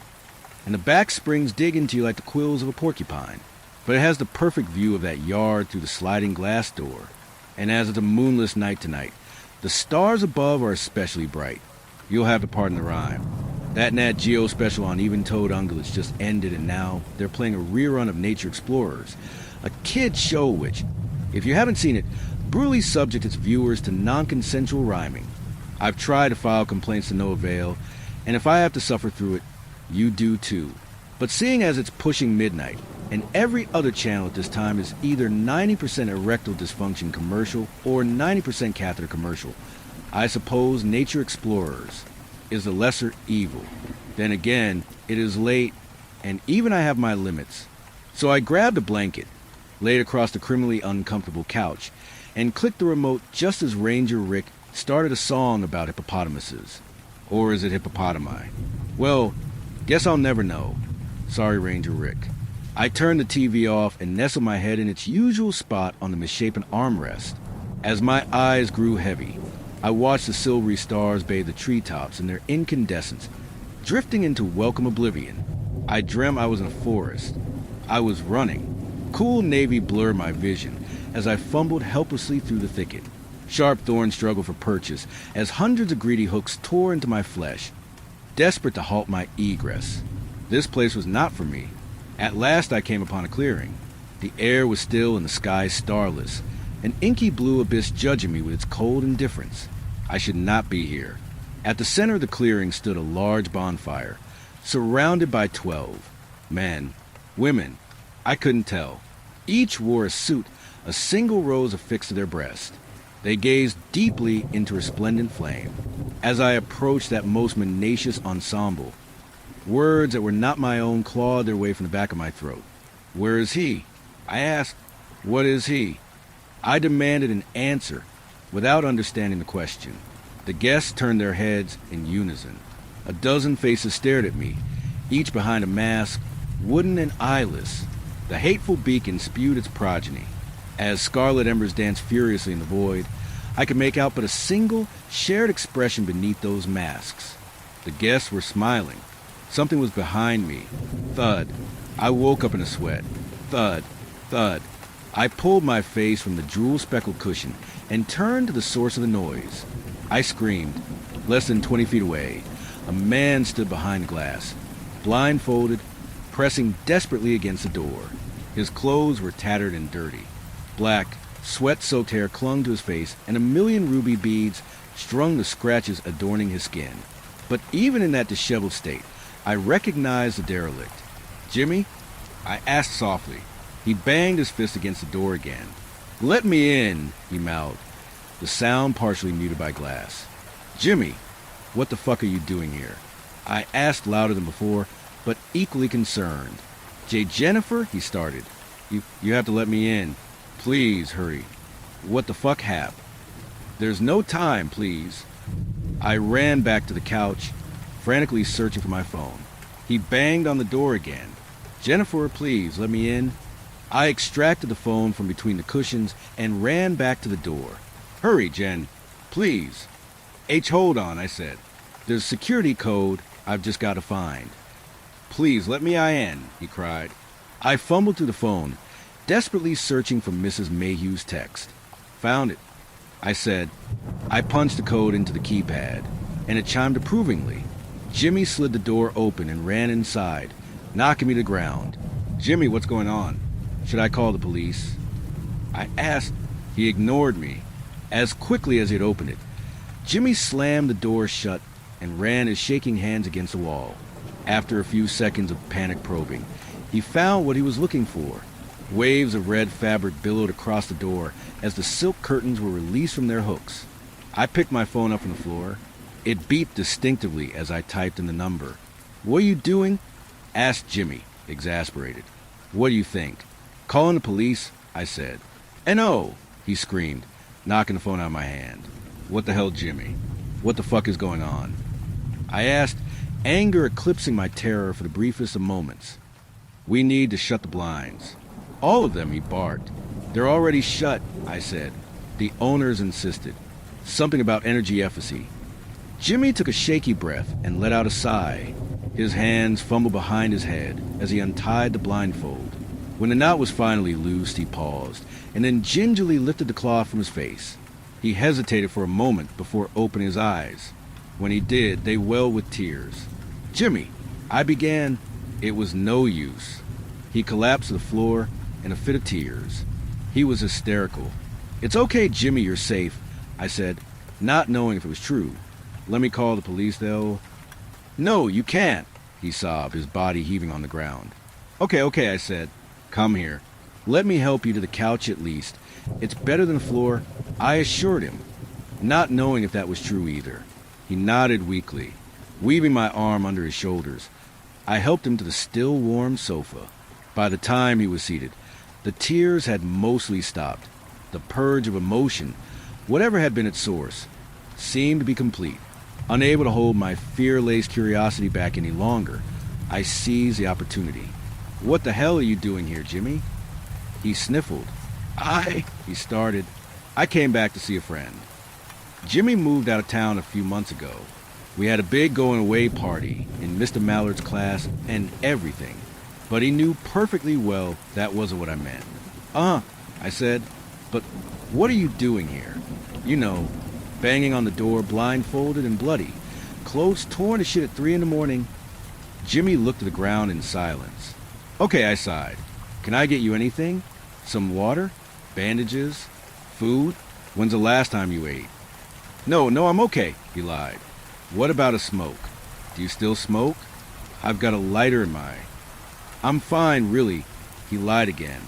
And the back springs dig into you like the quills of a porcupine. But it has the perfect view of that yard through the sliding glass door. And as it's a moonless night tonight, the stars above are especially bright. You'll have to pardon the rhyme. That Nat Geo special on even-toed ungulates just ended, and now they're playing a rerun of Nature Explorers, a kid's show which, if you haven't seen it, brutally subject its viewers to non-consensual rhyming. I've tried to file complaints to no avail, and if I have to suffer through it, you do too. But seeing as it's pushing midnight, and every other channel at this time is either 90% erectile dysfunction commercial or 90% catheter commercial, I suppose Nature Explorers is the lesser evil. Then again, it is late, and even I have my limits. So I grabbed a blanket, laid across the criminally uncomfortable couch, and clicked the remote just as Ranger Rick started a song about hippopotamuses. Or is it hippopotami? Well, guess I'll never know. Sorry, Ranger Rick. I turned the TV off and nestled my head in its usual spot on the misshapen armrest. As my eyes grew heavy, I watched the silvery stars bathe the treetops in their incandescence, drifting into welcome oblivion. I dreamt I was in a forest. I was running. Cool navy blurred my vision as I fumbled helplessly through the thicket. Sharp thorns struggled for purchase as hundreds of greedy hooks tore into my flesh, desperate to halt my egress. This place was not for me. At last I came upon a clearing. The air was still and the sky starless, an inky blue abyss judging me with its cold indifference. I should not be here. At the center of the clearing stood a large bonfire, surrounded by 12 men, women, I couldn't tell. Each wore a suit, a single rose affixed to their breast. They gazed deeply into resplendent flame. As I approached that most menacious ensemble, words that were not my own clawed their way from the back of my throat. Where is he? I asked. What is he? I demanded an answer without understanding the question. The guests turned their heads in unison. A dozen faces stared at me, each behind a mask, wooden and eyeless. The hateful beacon spewed its progeny. As scarlet embers danced furiously in the void, I could make out but a single, shared expression beneath those masks. The guests were smiling. Something was behind me. Thud. I woke up in a sweat. Thud. Thud. I pulled my face from the jewel-speckled cushion and turned to the source of the noise. I screamed. Less than 20 feet away, a man stood behind the glass, blindfolded, pressing desperately against the door. His clothes were tattered and dirty. Black, sweat-soaked hair clung to his face, and a million ruby beads strung the scratches adorning his skin. But even in that disheveled state, I recognized the derelict. Jimmy? I asked softly. He banged his fist against the door again. Let me in, he mouthed, the sound partially muted by glass. Jimmy, what the fuck are you doing here? I asked louder than before, but equally concerned. Jennifer, he started. You have to let me in. Please, hurry. What the fuck happened? There's no time, please. I ran back to the couch, frantically searching for my phone. He banged on the door again. Jennifer, please, let me in. I extracted the phone from between the cushions and ran back to the door. Hurry, Jen. Please. Hold on, I said. There's a security code I've just got to find. Please, let me in, he cried. I fumbled through the phone, desperately searching for Mrs. Mayhew's text. Found it, I said. I punched the code into the keypad, and it chimed approvingly. Jimmy slid the door open and ran inside, knocking me to the ground. Jimmy, what's going on? Should I call the police? I asked. He ignored me. As quickly as he'd opened it, Jimmy slammed the door shut and ran his shaking hands against the wall. After a few seconds of panic probing, he found what he was looking for. Waves of red fabric billowed across the door as the silk curtains were released from their hooks. I picked my phone up from the floor. It beeped distinctively as I typed in the number. What are you doing? Asked Jimmy, exasperated. What do you think? Calling the police? I said. N.O., he screamed, knocking the phone out of my hand. What the hell, Jimmy? What the fuck is going on? I asked, anger eclipsing my terror for the briefest of moments. We need to shut the blinds. All of them, he barked. They're already shut, I said. The owners insisted. Something about energy efficacy. Jimmy took a shaky breath and let out a sigh. His hands fumbled behind his head as he untied the blindfold. When the knot was finally loosed, he paused, and then gingerly lifted the cloth from his face. He hesitated for a moment before opening his eyes. When he did, they welled with tears. Jimmy, I began. It was no use. He collapsed to the floor in a fit of tears. He was hysterical. It's okay, Jimmy, you're safe, I said, not knowing if it was true. Let me call the police, they'll... No, you can't, he sobbed, his body heaving on the ground. Okay, I said. Come here. Let me help you to the couch at least. It's better than the floor, I assured him, not knowing if that was true either. He nodded weakly, weaving my arm under his shoulders. I helped him to the still warm sofa. By the time he was seated, the tears had mostly stopped. The purge of emotion, whatever had been its source, seemed to be complete. Unable to hold my fear-laced curiosity back any longer, I seized the opportunity. "What the hell are you doing here, Jimmy?" He sniffled. He started. "I came back to see a friend. Jimmy moved out of town a few months ago. We had a big going-away party in Mr. Mallard's class and everything, but he knew perfectly well that wasn't what I meant." I said, "but what are you doing here?" "You know, banging on the door, blindfolded and bloody. Clothes torn to shit at 3 in the morning. Jimmy looked at the ground in silence. "Okay," I sighed. "Can I get you anything? Some water? Bandages? Food? When's the last time you ate?" No, I'm okay," he lied. "What about a smoke? Do you still smoke? I've got a lighter in my..." "I'm fine, really." He lied again.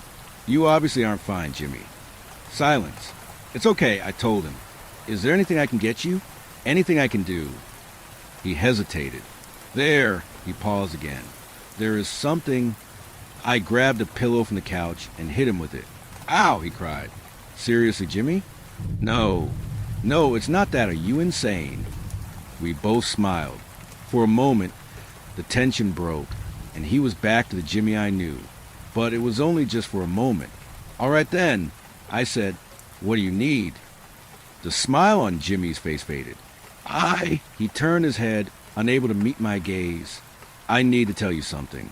"You obviously aren't fine, Jimmy." Silence. "It's okay," I told him. "Is there anything I can get you? Anything I can do?" He hesitated. "There," he paused again. "There is something..." I grabbed a pillow from the couch and hit him with it. "Ow!" he cried. "Seriously, Jimmy?" No, it's not that. Are you insane?" We both smiled. For a moment, the tension broke, and he was back to the Jimmy I knew. But it was only just for a moment. "All right then," I said. "What do you need?" The smile on Jimmy's face faded. He turned his head, unable to meet my gaze. "I need to tell you something."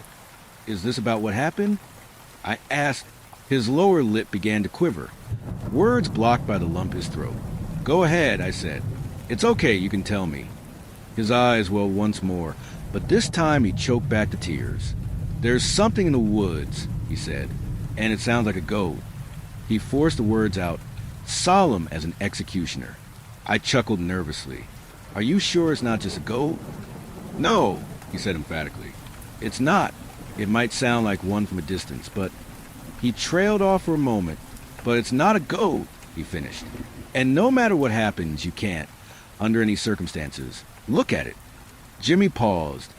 "Is this about what happened?" I asked. His lower lip began to quiver, words blocked by the lump in his throat. "Go ahead," I said. "It's okay, you can tell me." His eyes welled once more, but this time he choked back the tears. "There's something in the woods," he said, "and it sounds like a goat." He forced the words out, solemn as an executioner. I chuckled nervously. "Are you sure it's not just a goat?" "No," he said emphatically. "It's not. It might sound like one from a distance, but..." He trailed off for a moment. "But it's not a goat," he finished. "And no matter what happens, you can't, under any circumstances, look at it." Jimmy paused,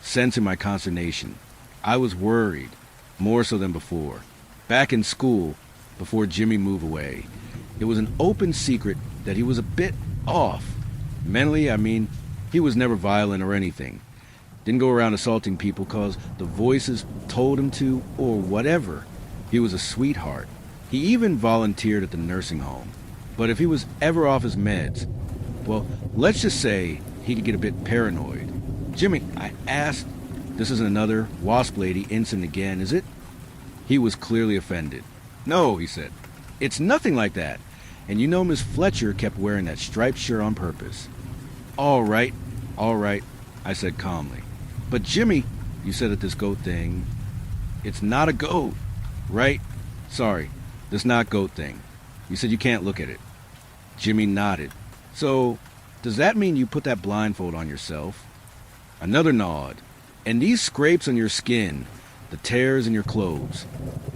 sensing my consternation. I was worried, more so than before. Back in school, before Jimmy moved away, it was an open secret that he was a bit off. Mentally, I mean, he was never violent or anything. Didn't go around assaulting people cause the voices told him to, or whatever. He was a sweetheart. He even volunteered at the nursing home. But if he was ever off his meds, well, let's just say he could get a bit paranoid. "Jimmy," I asked, "this is another wasp lady incident again, is it?" He was clearly offended. "No," he said. "It's nothing like that. And you know Miss Fletcher kept wearing that striped shirt on purpose." All right, I said calmly. "But Jimmy, you said that this goat thing..." "It's not a goat." "Right? Sorry, this not goat thing. You said you can't look at it." Jimmy nodded. "So, does that mean you put that blindfold on yourself?" Another nod. "And these scrapes on your skin, the tears in your clothes,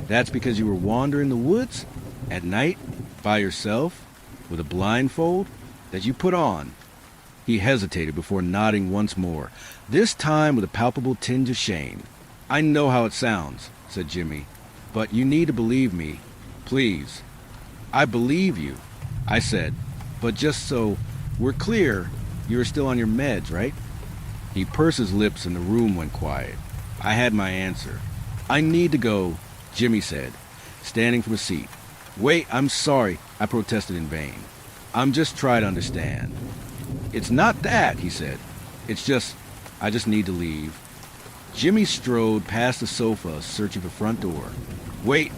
that's because you were wandering the woods? At night? By yourself? With a blindfold? That you put on?" He hesitated before nodding once more, this time with a palpable tinge of shame. "I know how it sounds," said Jimmy, "but you need to believe me. Please." "I believe you," I said, "but just so we're clear, you're still on your meds, right?" He pursed his lips and the room went quiet. I had my answer. "I need to go," Jimmy said, standing from a seat. "Wait, I'm sorry," I protested in vain. "I'm just trying to understand." "It's not that," he said. I just need to leave." Jimmy strode past the sofa, searching for the front door. "Wait,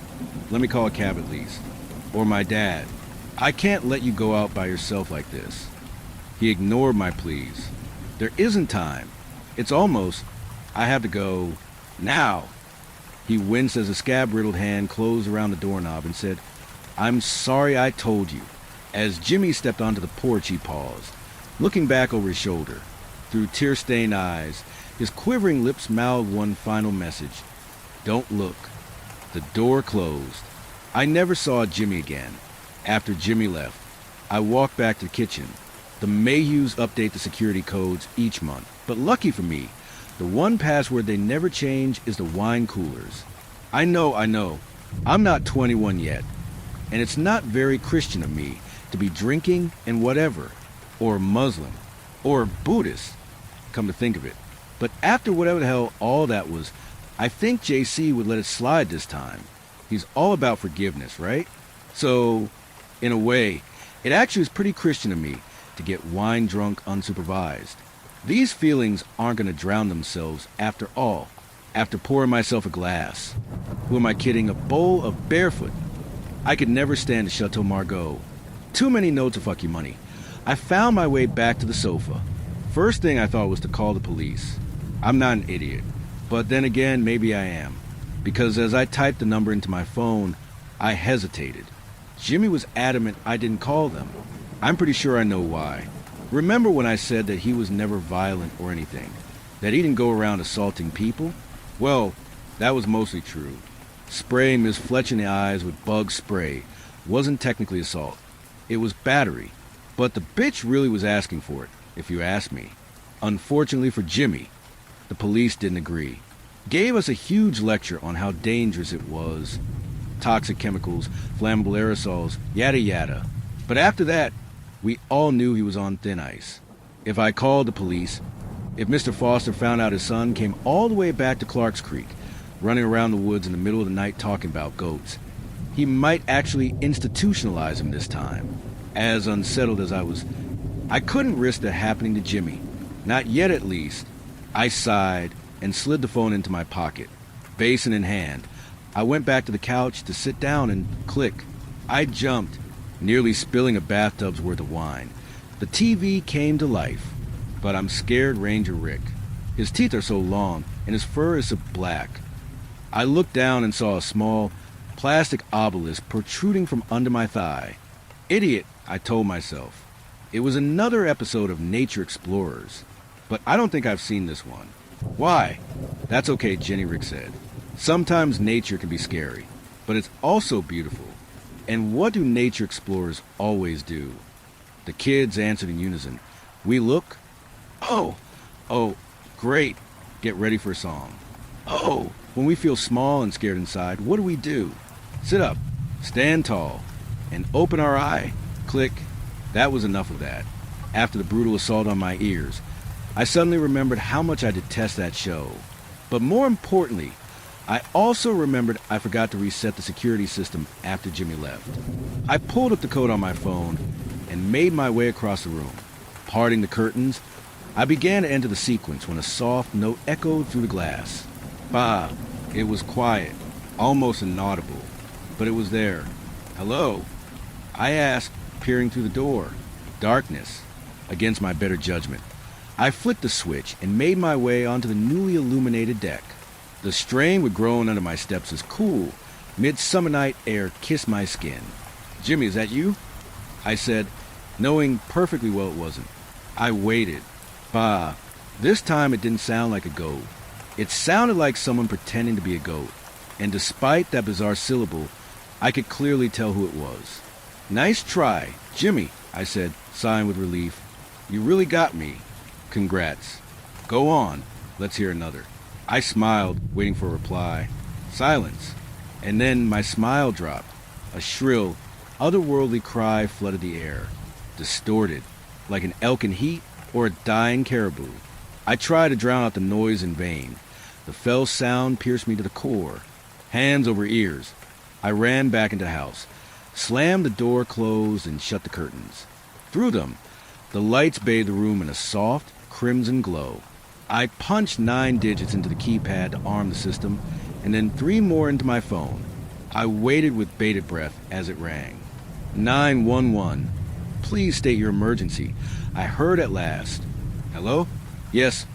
let me call a cab at least. Or my dad. I can't let you go out by yourself like this." He ignored my pleas. "There isn't time. It's almost... I have to go... now." He winced as a scab-riddled hand closed around the doorknob and said, "I'm sorry I told you." As Jimmy stepped onto the porch, he paused, looking back over his shoulder. Through tear-stained eyes, his quivering lips mouthed one final message. "Don't look." The door closed. I never saw Jimmy again. After Jimmy left, I walked back to the kitchen. The Mayhews update the security codes each month, but lucky for me, the one password they never change is the wine coolers. I know. I'm not 21 yet, and it's not very Christian of me to be drinking and whatever, or Muslim, or Buddhist, come to think of it. But after whatever the hell all that was, I think JC would let it slide this time. He's all about forgiveness, right? So, in a way, it actually is pretty Christian of me to get wine drunk unsupervised. These feelings aren't going to drown themselves after all, after pouring myself a glass. Who am I kidding? A bowl of barefoot. I could never stand to Chateau Margaux. Too many notes of fuck you money. I found my way back to the sofa. First thing I thought was to call the police. I'm not an idiot. But then again, maybe I am. Because as I typed the number into my phone, I hesitated. Jimmy was adamant I didn't call them. I'm pretty sure I know why. Remember when I said that he was never violent or anything? That he didn't go around assaulting people? Well, that was mostly true. Spraying Miss Fletch in the eyes with bug spray wasn't technically assault. It was battery. But the bitch really was asking for it, if you ask me. Unfortunately for Jimmy, the police didn't agree. Gave us a huge lecture on how dangerous it was. Toxic chemicals, flammable aerosols, yada yada. But after that, we all knew he was on thin ice. If I called the police, if Mr. Foster found out his son came all the way back to Clark's Creek, running around the woods in the middle of the night talking about goats, he might actually institutionalize him this time. As unsettled as I was, I couldn't risk that happening to Jimmy. Not yet, at least. I sighed and slid the phone into my pocket. Basin in hand, I went back to the couch to sit down and click. I jumped, nearly spilling a bathtub's worth of wine. The TV came to life, but I'm scared Ranger Rick. His teeth are so long and his fur is so black. I looked down and saw a small plastic obelisk protruding from under my thigh. Idiot, I told myself. It was another episode of Nature Explorers, but I don't think I've seen this one. Why? That's okay, Jenny Rick said. Sometimes nature can be scary, but it's also beautiful. And what do nature explorers always do? The kids answered in unison. We look. Oh, great. Get ready for a song. Oh, when we feel small and scared inside, what do? Sit up, stand tall, and open our eye. Click. That was enough of that. After the brutal assault on my ears, I suddenly remembered how much I detest that show. But more importantly, I also remembered I forgot to reset the security system after Jimmy left. I pulled up the code on my phone and made my way across the room. Parting the curtains, I began to enter the sequence when a soft note echoed through the glass. Bah, it was quiet, almost inaudible, but it was there. Hello? I asked, peering through the door. Darkness, against my better judgment. I flicked the switch and made my way onto the newly illuminated deck. The strain would groan under my steps as cool, midsummer night air kissed my skin. Jimmy, is that you? I said, knowing perfectly well it wasn't. I waited. Bah, this time it didn't sound like a goat. It sounded like someone pretending to be a goat. And despite that bizarre syllable, I could clearly tell who it was. Nice try, Jimmy, I said, sighing with relief. You really got me. Congrats. Go on. Let's hear another. I smiled, waiting for a reply. Silence. And then my smile dropped. A shrill, otherworldly cry flooded the air. Distorted, like an elk in heat or a dying caribou. I tried to drown out the noise in vain. The fell sound pierced me to the core. Hands over ears. I ran back into the house, slammed the door closed, and shut the curtains. Through them, the lights bathed the room in a soft, crimson glow. I punched 9 digits into the keypad to arm the system, and then 3 more into my phone. I waited with bated breath as it rang. 911. Please state your emergency. I heard at last. Hello? Yes,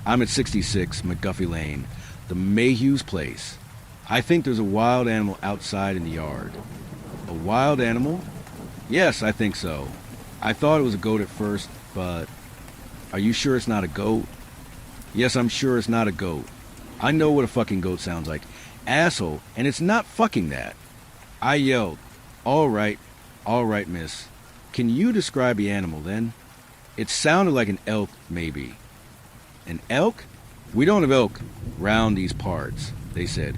I'm at 66 McGuffey Lane, the Mayhew's place. I think there's a wild animal outside in the yard. A wild animal? Yes, I think so. I thought it was a goat at first, but... Are you sure it's not a goat? Yes, I'm sure it's not a goat. I know what a fucking goat sounds like. Asshole, and it's not fucking that. I yelled, all right, miss. Can you describe the animal, then? It sounded like an elk, maybe. An elk? We don't have elk round these parts, they said,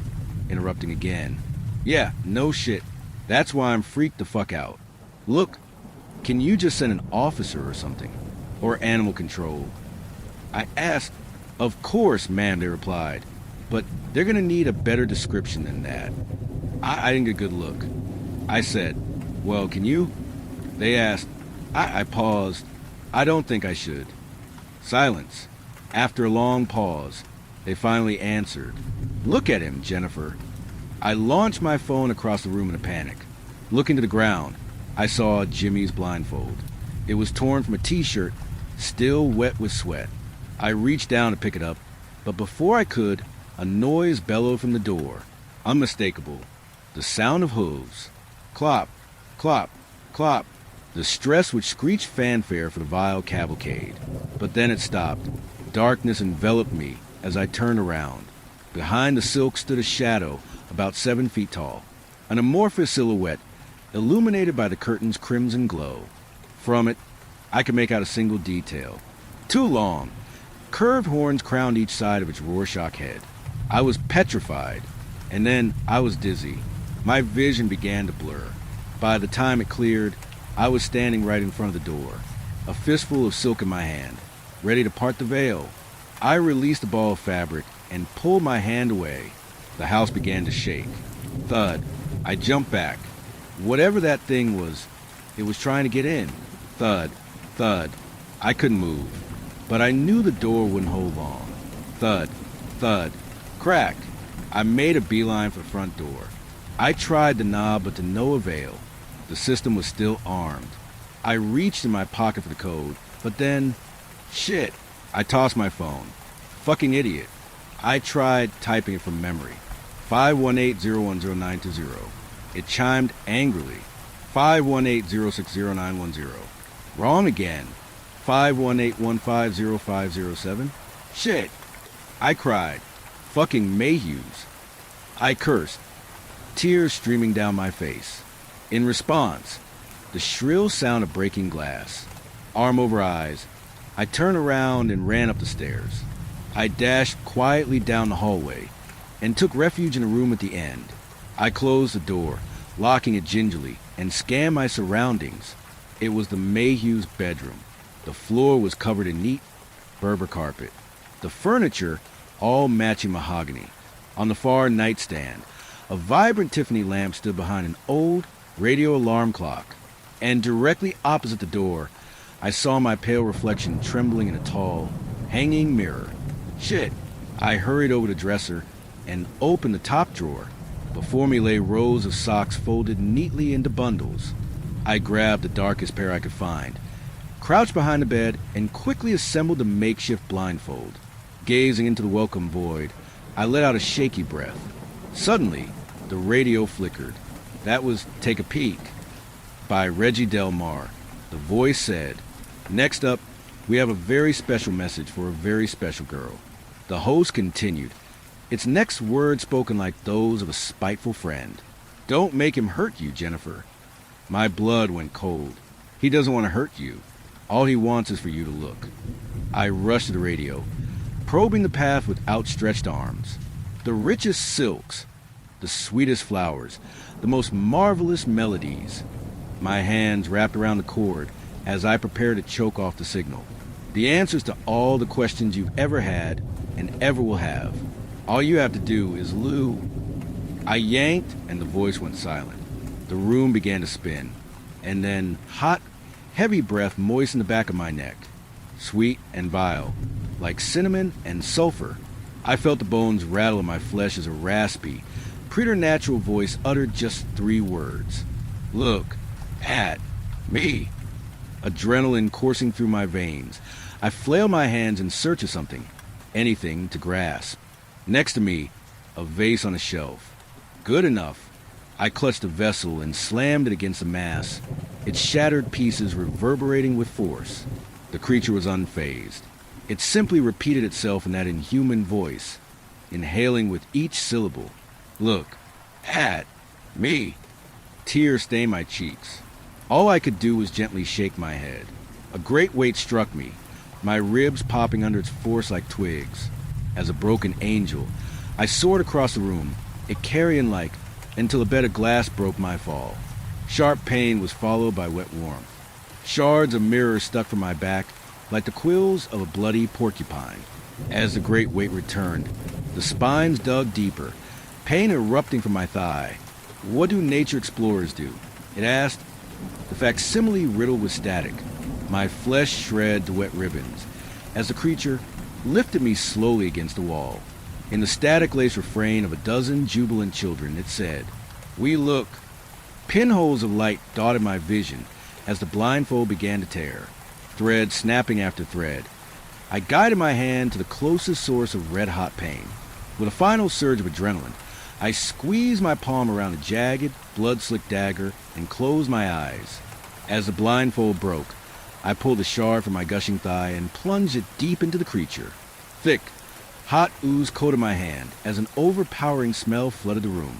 interrupting again. Yeah, no shit. That's why I'm freaked the fuck out. Look, can you just send an officer or something? or animal control? I asked. Of course, ma'am, they replied. But they're going to need a better description than that. I didn't get a good look. I said, well, can you? They asked. I paused. I don't think I should. Silence. After a long pause, they finally answered. Look at him, Jennifer. I launched my phone across the room in a panic. Looking to the ground, I saw Jimmy's blindfold. It was torn from a t-shirt, still wet with sweat. I reached down to pick it up, but before I could, a noise bellowed from the door. Unmistakable. The sound of hooves. Clop, clop, clop. The stress which screeched fanfare for the vile cavalcade. But then it stopped. Darkness enveloped me as I turned around. Behind the silk stood a shadow about 7 feet tall, an amorphous silhouette illuminated by the curtain's crimson glow. From it, I could make out a single detail. Too long. Curved horns crowned each side of its Rorschach head. I was petrified, and then I was dizzy. My vision began to blur. By the time it cleared, I was standing right in front of the door, a fistful of silk in my hand, ready to part the veil. I released the ball of fabric and pulled my hand away. The house began to shake. Thud. I jumped back. Whatever that thing was, it was trying to get in. Thud. Thud. I couldn't move, but I knew the door wouldn't hold long. Thud. Thud. Crack. I made a beeline for the front door. I tried the knob, but to no avail. The system was still armed. I reached in my pocket for the code, but then... Shit. I tossed my phone. Fucking idiot. I tried typing it from memory. 518-010-920. It chimed angrily. 518-060-910. Wrong again. 518-150-507. Shit. I cried. Fucking Mayhews. I cursed, tears streaming down my face. In response, the shrill sound of breaking glass. Arm over eyes, I turned around and ran up the stairs. I dashed quietly down the hallway and took refuge in a room at the end. I closed the door, locking it gingerly, and scanned my surroundings. It was the Mayhews' bedroom. The floor was covered in neat Berber carpet. The furniture all matching mahogany. On the far nightstand, a vibrant Tiffany lamp stood behind an old radio alarm clock. And directly opposite the door, I saw my pale reflection trembling in a tall, hanging mirror. Shit. I hurried over the dresser and opened the top drawer. Before me lay rows of socks folded neatly into bundles. I grabbed the darkest pair I could find, crouched behind the bed, and quickly assembled the makeshift blindfold. Gazing into the welcome void, I let out a shaky breath. Suddenly, the radio flickered. That was Take a Peek by Reggie Del Mar. The voice said, "Next up, we have a very special message for a very special girl." The host continued, its next words spoken like those of a spiteful friend. "Don't make him hurt you, Jennifer." My blood went cold. He doesn't want to hurt you. All he wants is for you to look. I rushed to the radio, probing the path with outstretched arms. The richest silks, the sweetest flowers, the most marvelous melodies. My hands wrapped around the cord as I prepared to choke off the signal. The answers to all the questions you've ever had and ever will have. All you have to do is Lou. I yanked and the voice went silent. The room began to spin, and then hot, heavy breath moistened the back of my neck. Sweet and vile, like cinnamon and sulfur. I felt the bones rattle in my flesh as a raspy, preternatural voice uttered just 3 words. Look at me. Adrenaline coursing through my veins. I flailed my hands in search of something, anything to grasp. Next to me, a vase on a shelf. Good enough. I clutched the vessel and slammed it against the mass, its shattered pieces reverberating with force. The creature was unfazed. It simply repeated itself in that inhuman voice, inhaling with each syllable. Look at me. Tears stained my cheeks. All I could do was gently shake my head. A great weight struck me, my ribs popping under its force like twigs. As a broken angel, I soared across the room, Icarian-like, until a bed of glass broke my fall. Sharp pain was followed by wet warmth. Shards of mirror stuck from my back like the quills of a bloody porcupine. As the great weight returned, the spines dug deeper, pain erupting from my thigh. What do nature explorers do? It asked, the facsimile riddled with static. My flesh shred to wet ribbons, as the creature lifted me slowly against the wall. In the static-laced refrain of a dozen jubilant children, it said, "We look." Pinholes of light dotted my vision as the blindfold began to tear, thread snapping after thread. I guided my hand to the closest source of red-hot pain. With a final surge of adrenaline, I squeezed my palm around a jagged, blood-slicked dagger and closed my eyes. As the blindfold broke, I pulled a shard from my gushing thigh and plunged it deep into the creature. Thick, hot ooze coated my hand as an overpowering smell flooded the room,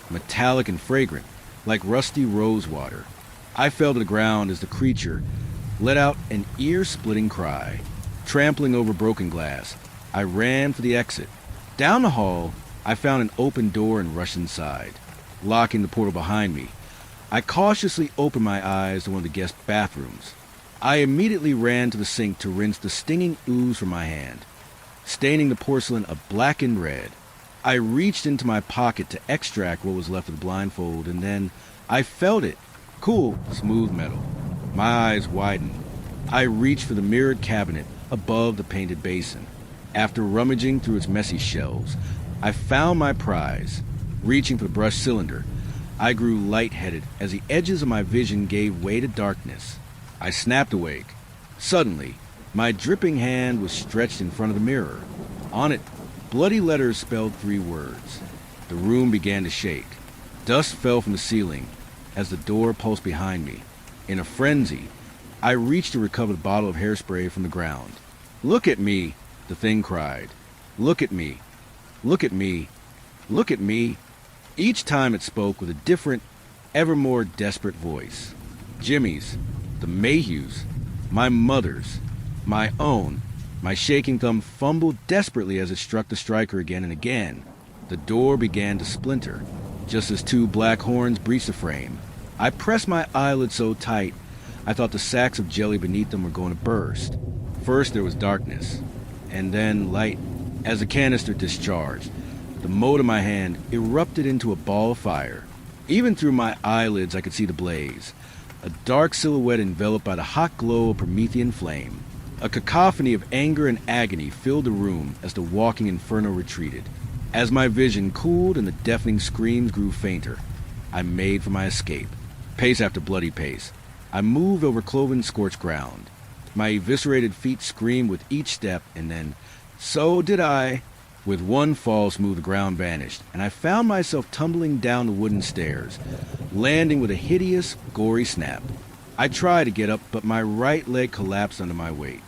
metallic and fragrant, like rusty rose water. I fell to the ground as the creature let out an ear-splitting cry. Trampling over broken glass, I ran for the exit. Down the hall, I found an open door and rushed inside, locking the portal behind me. I cautiously opened my eyes to one of the guest bathrooms. I immediately ran to the sink to rinse the stinging ooze from my hand, staining the porcelain a blackened red. I reached into my pocket to extract what was left of the blindfold, and then I felt it. Cool, smooth metal. My eyes widened. I reached for the mirrored cabinet above the painted basin. After rummaging through its messy shelves, I found my prize. Reaching for the brush cylinder, I grew lightheaded as the edges of my vision gave way to darkness. I snapped awake. Suddenly, my dripping hand was stretched in front of the mirror. On it, bloody letters spelled 3 words. The room began to shake. Dust fell from the ceiling as the door pulsed behind me. In a frenzy, I reached to recover the bottle of hairspray from the ground. "Look at me," the thing cried. "Look at me. Look at me. Look at me." Each time it spoke with a different, ever more desperate voice. Jimmy's, the Mayhews, my mother's, my own. My shaking thumb fumbled desperately as it struck the striker again and again. The door began to splinter, just as 2 black horns breached the frame. I pressed my eyelids so tight, I thought the sacks of jelly beneath them were going to burst. First there was darkness, and then light. As the canister discharged, the mote of my hand erupted into a ball of fire. Even through my eyelids I could see the blaze, a dark silhouette enveloped by the hot glow of Promethean flame. A cacophony of anger and agony filled the room as the walking inferno retreated. As my vision cooled and the deafening screams grew fainter, I made for my escape. Pace after bloody pace, I moved over cloven scorched ground. My eviscerated feet screamed with each step, and then, so did I. With one false move, the ground vanished, and I found myself tumbling down the wooden stairs, landing with a hideous, gory snap. I tried to get up, but my right leg collapsed under my weight.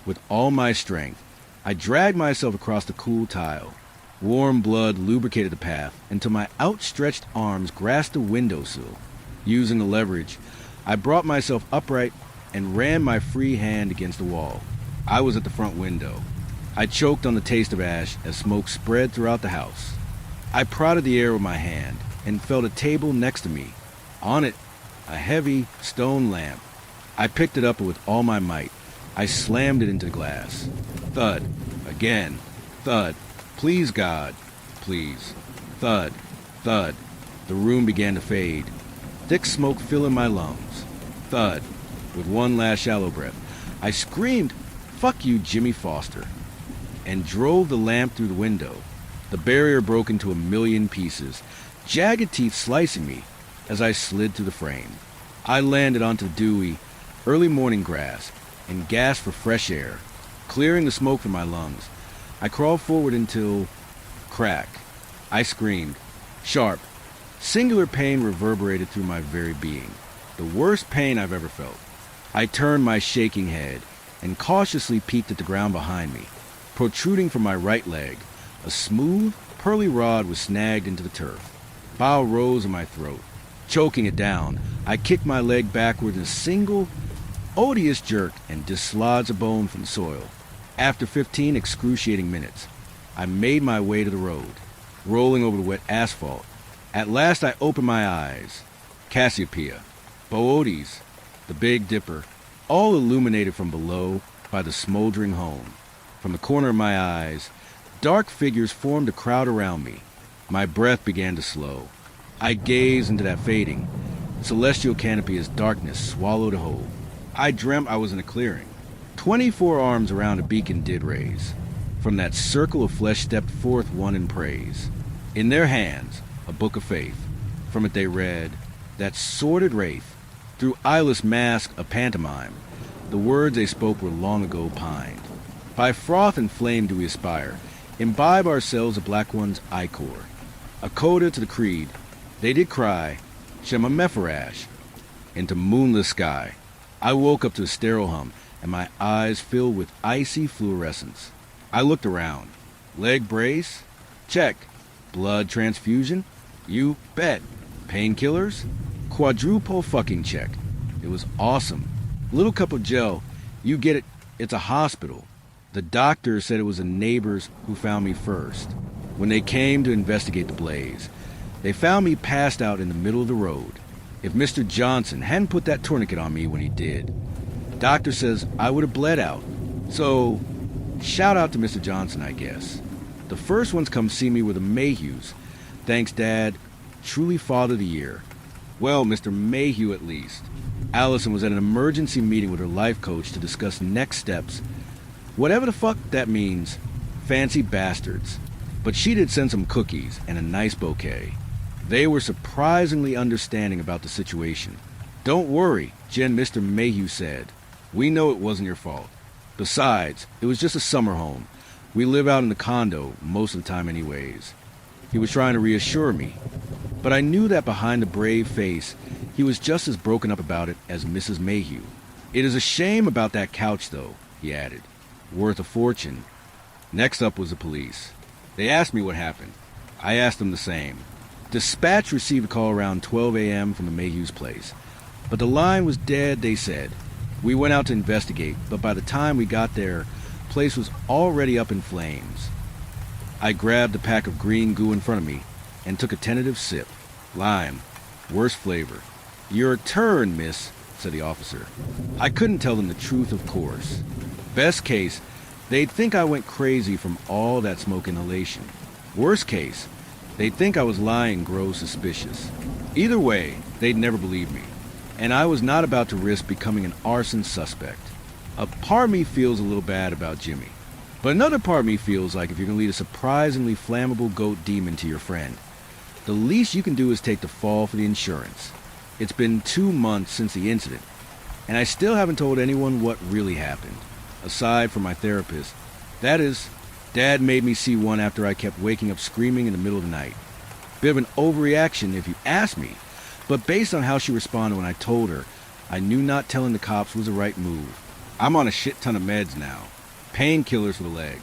With all my strength, I dragged myself across the cool tile. Warm blood lubricated the path until my outstretched arms grasped the windowsill. Using the leverage, I brought myself upright and ran my free hand against the wall. I was at the front window. I choked on the taste of ash as smoke spread throughout the house. I prodded the air with my hand and felt a table next to me. On it, a heavy stone lamp. I picked it up with all my might. I slammed it into the glass. Thud. Again. Thud. Please, God. Please. Thud. Thud. The room began to fade. Thick smoke filling my lungs. Thud. With one last shallow breath, I screamed, "Fuck you, Jimmy Foster," and drove the lamp through the window. The barrier broke into a million pieces, jagged teeth slicing me as I slid through the frame. I landed onto the dewy, early morning grass and gasped for fresh air. Clearing the smoke from my lungs, I crawled forward until... crack. I screamed. Sharp, singular pain reverberated through my very being. The worst pain I've ever felt. I turned my shaking head and cautiously peeked at the ground behind me. Protruding from my right leg, a smooth, pearly rod was snagged into the turf. Bile rose in my throat. Choking it down, I kicked my leg backward in a single, odious jerk and dislodged a bone from the soil. After 15 excruciating minutes, I made my way to the road, rolling over the wet asphalt. At last I opened my eyes. Cassiopeia, Boötes, the Big Dipper, all illuminated from below, by the smoldering home. From the corner of my eyes, dark figures formed a crowd around me. My breath began to slow. I gazed into that fading, celestial canopy as darkness swallowed a whole. I dreamt I was in a clearing. 24 arms around a beacon did raise. From that circle of flesh stepped forth one in praise. In their hands, a book of faith. From it they read, that sordid wraith, through eyeless mask a pantomime. The words they spoke were long ago pined. By froth and flame do we aspire, imbibe ourselves a black one's ichor. A coda to the creed, they did cry, Shema Mepharash, into moonless sky. I woke up to a sterile hum, and my eyes filled with icy fluorescence. I looked around. Leg brace? Check. Blood transfusion? You bet. Painkillers? Quadruple fucking check. It was awesome. Little cup of gel. You get it. It's a hospital. The doctor said it was the neighbors who found me first. When they came to investigate the blaze, they found me passed out in the middle of the road. If Mr. Johnson hadn't put that tourniquet on me when he did, the doctor says I would have bled out. So, shout out to Mr. Johnson, I guess. The first ones come see me were the Mayhews. Thanks, Dad. Truly Father of the Year. Well, Mr. Mayhew at least. Allison was at an emergency meeting with her life coach to discuss next steps. Whatever the fuck that means. Fancy bastards. But she did send some cookies and a nice bouquet. They were surprisingly understanding about the situation. Don't worry, Jen, Mr. Mayhew said. We know it wasn't your fault. Besides, it was just a summer home. We live out in the condo most of the time anyways. He was trying to reassure me. But I knew that behind the brave face, he was just as broken up about it as Mrs. Mayhew. It is a shame about that couch, though, he added. Worth a fortune. Next up was the police. They asked me what happened. I asked them the same. Dispatch received a call around 12 a.m. from the Mayhew's place. But the line was dead, they said. We went out to investigate, but by the time we got there, the place was already up in flames. I grabbed a pack of green goo in front of me and took a tentative sip. Lime. Worst flavor. Your turn, miss, said the officer. I couldn't tell them the truth, of course. Best case, they'd think I went crazy from all that smoke inhalation. Worst case, they'd think I was lying and grow suspicious. Either way, they'd never believe me. And I was not about to risk becoming an arson suspect. A part of me feels a little bad about Jimmy. But another part of me feels like if you're going to lead a surprisingly flammable goat demon to your friend, the least you can do is take the fall for the insurance. It's been 2 months since the incident, and I still haven't told anyone what really happened. Aside from my therapist, that is, Dad made me see one after I kept waking up screaming in the middle of the night. Bit of an overreaction if you ask me, but based on how she responded when I told her, I knew not telling the cops was the right move. I'm on a shit ton of meds now. Painkillers for the leg.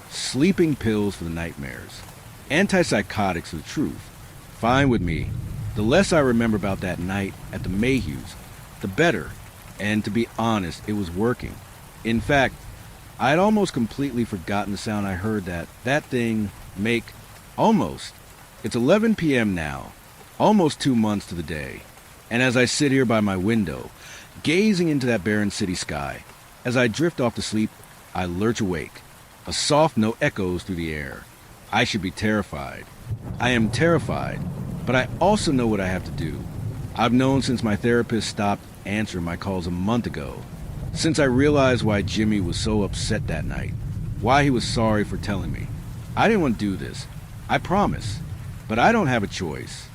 Sleeping pills for the nightmares. Antipsychotics for the truth. Fine with me. The less I remember about that night at the Mayhews, the better. And to be honest, it was working. In fact, I had almost completely forgotten the sound I heard that thing make. Almost. It's 11 p.m. now. Almost 2 months to the day. And as I sit here by my window, gazing into that barren city sky, as I drift off to sleep, I lurch awake. A soft note echoes through the air. I should be terrified. I am terrified, but I also know what I have to do. I've known since my therapist stopped answering my calls a month ago. Since I realized why Jimmy was so upset that night. Why he was sorry for telling me. I didn't want to do this. I promise. But I don't have a choice.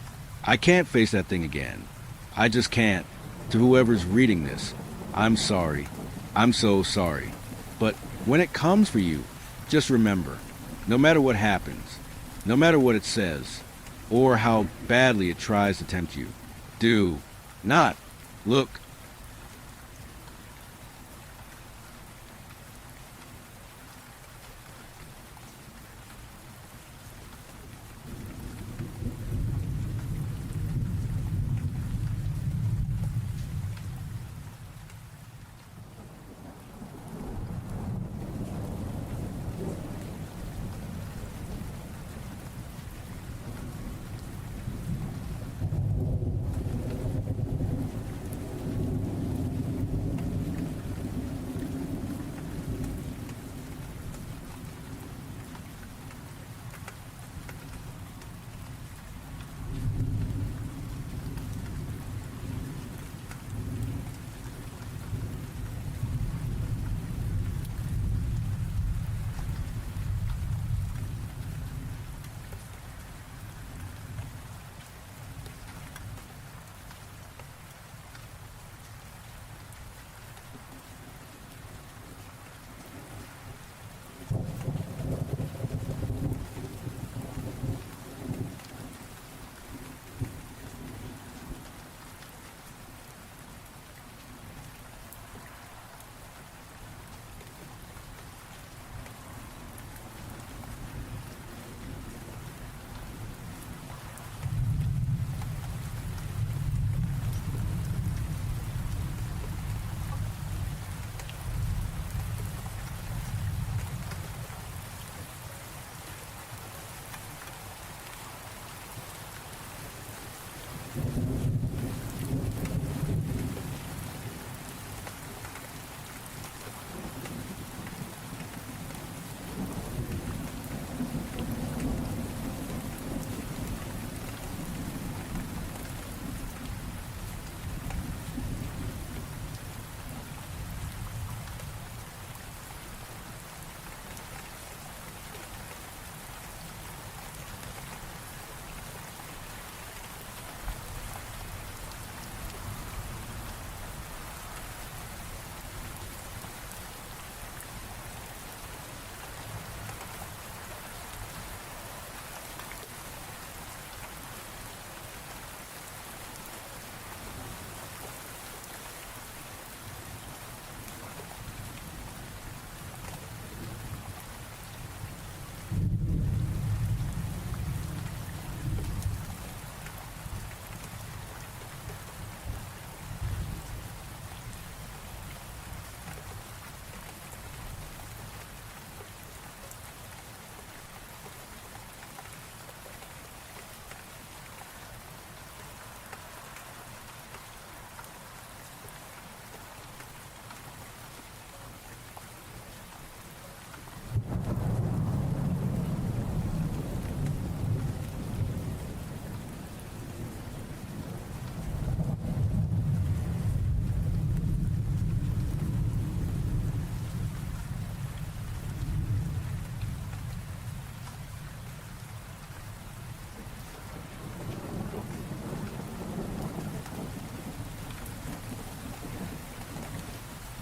I can't face that thing again. I just can't. To whoever's reading this, I'm sorry. I'm so sorry. But when it comes for you, just remember, no matter what happens, no matter what it says, or how badly it tries to tempt you, do not look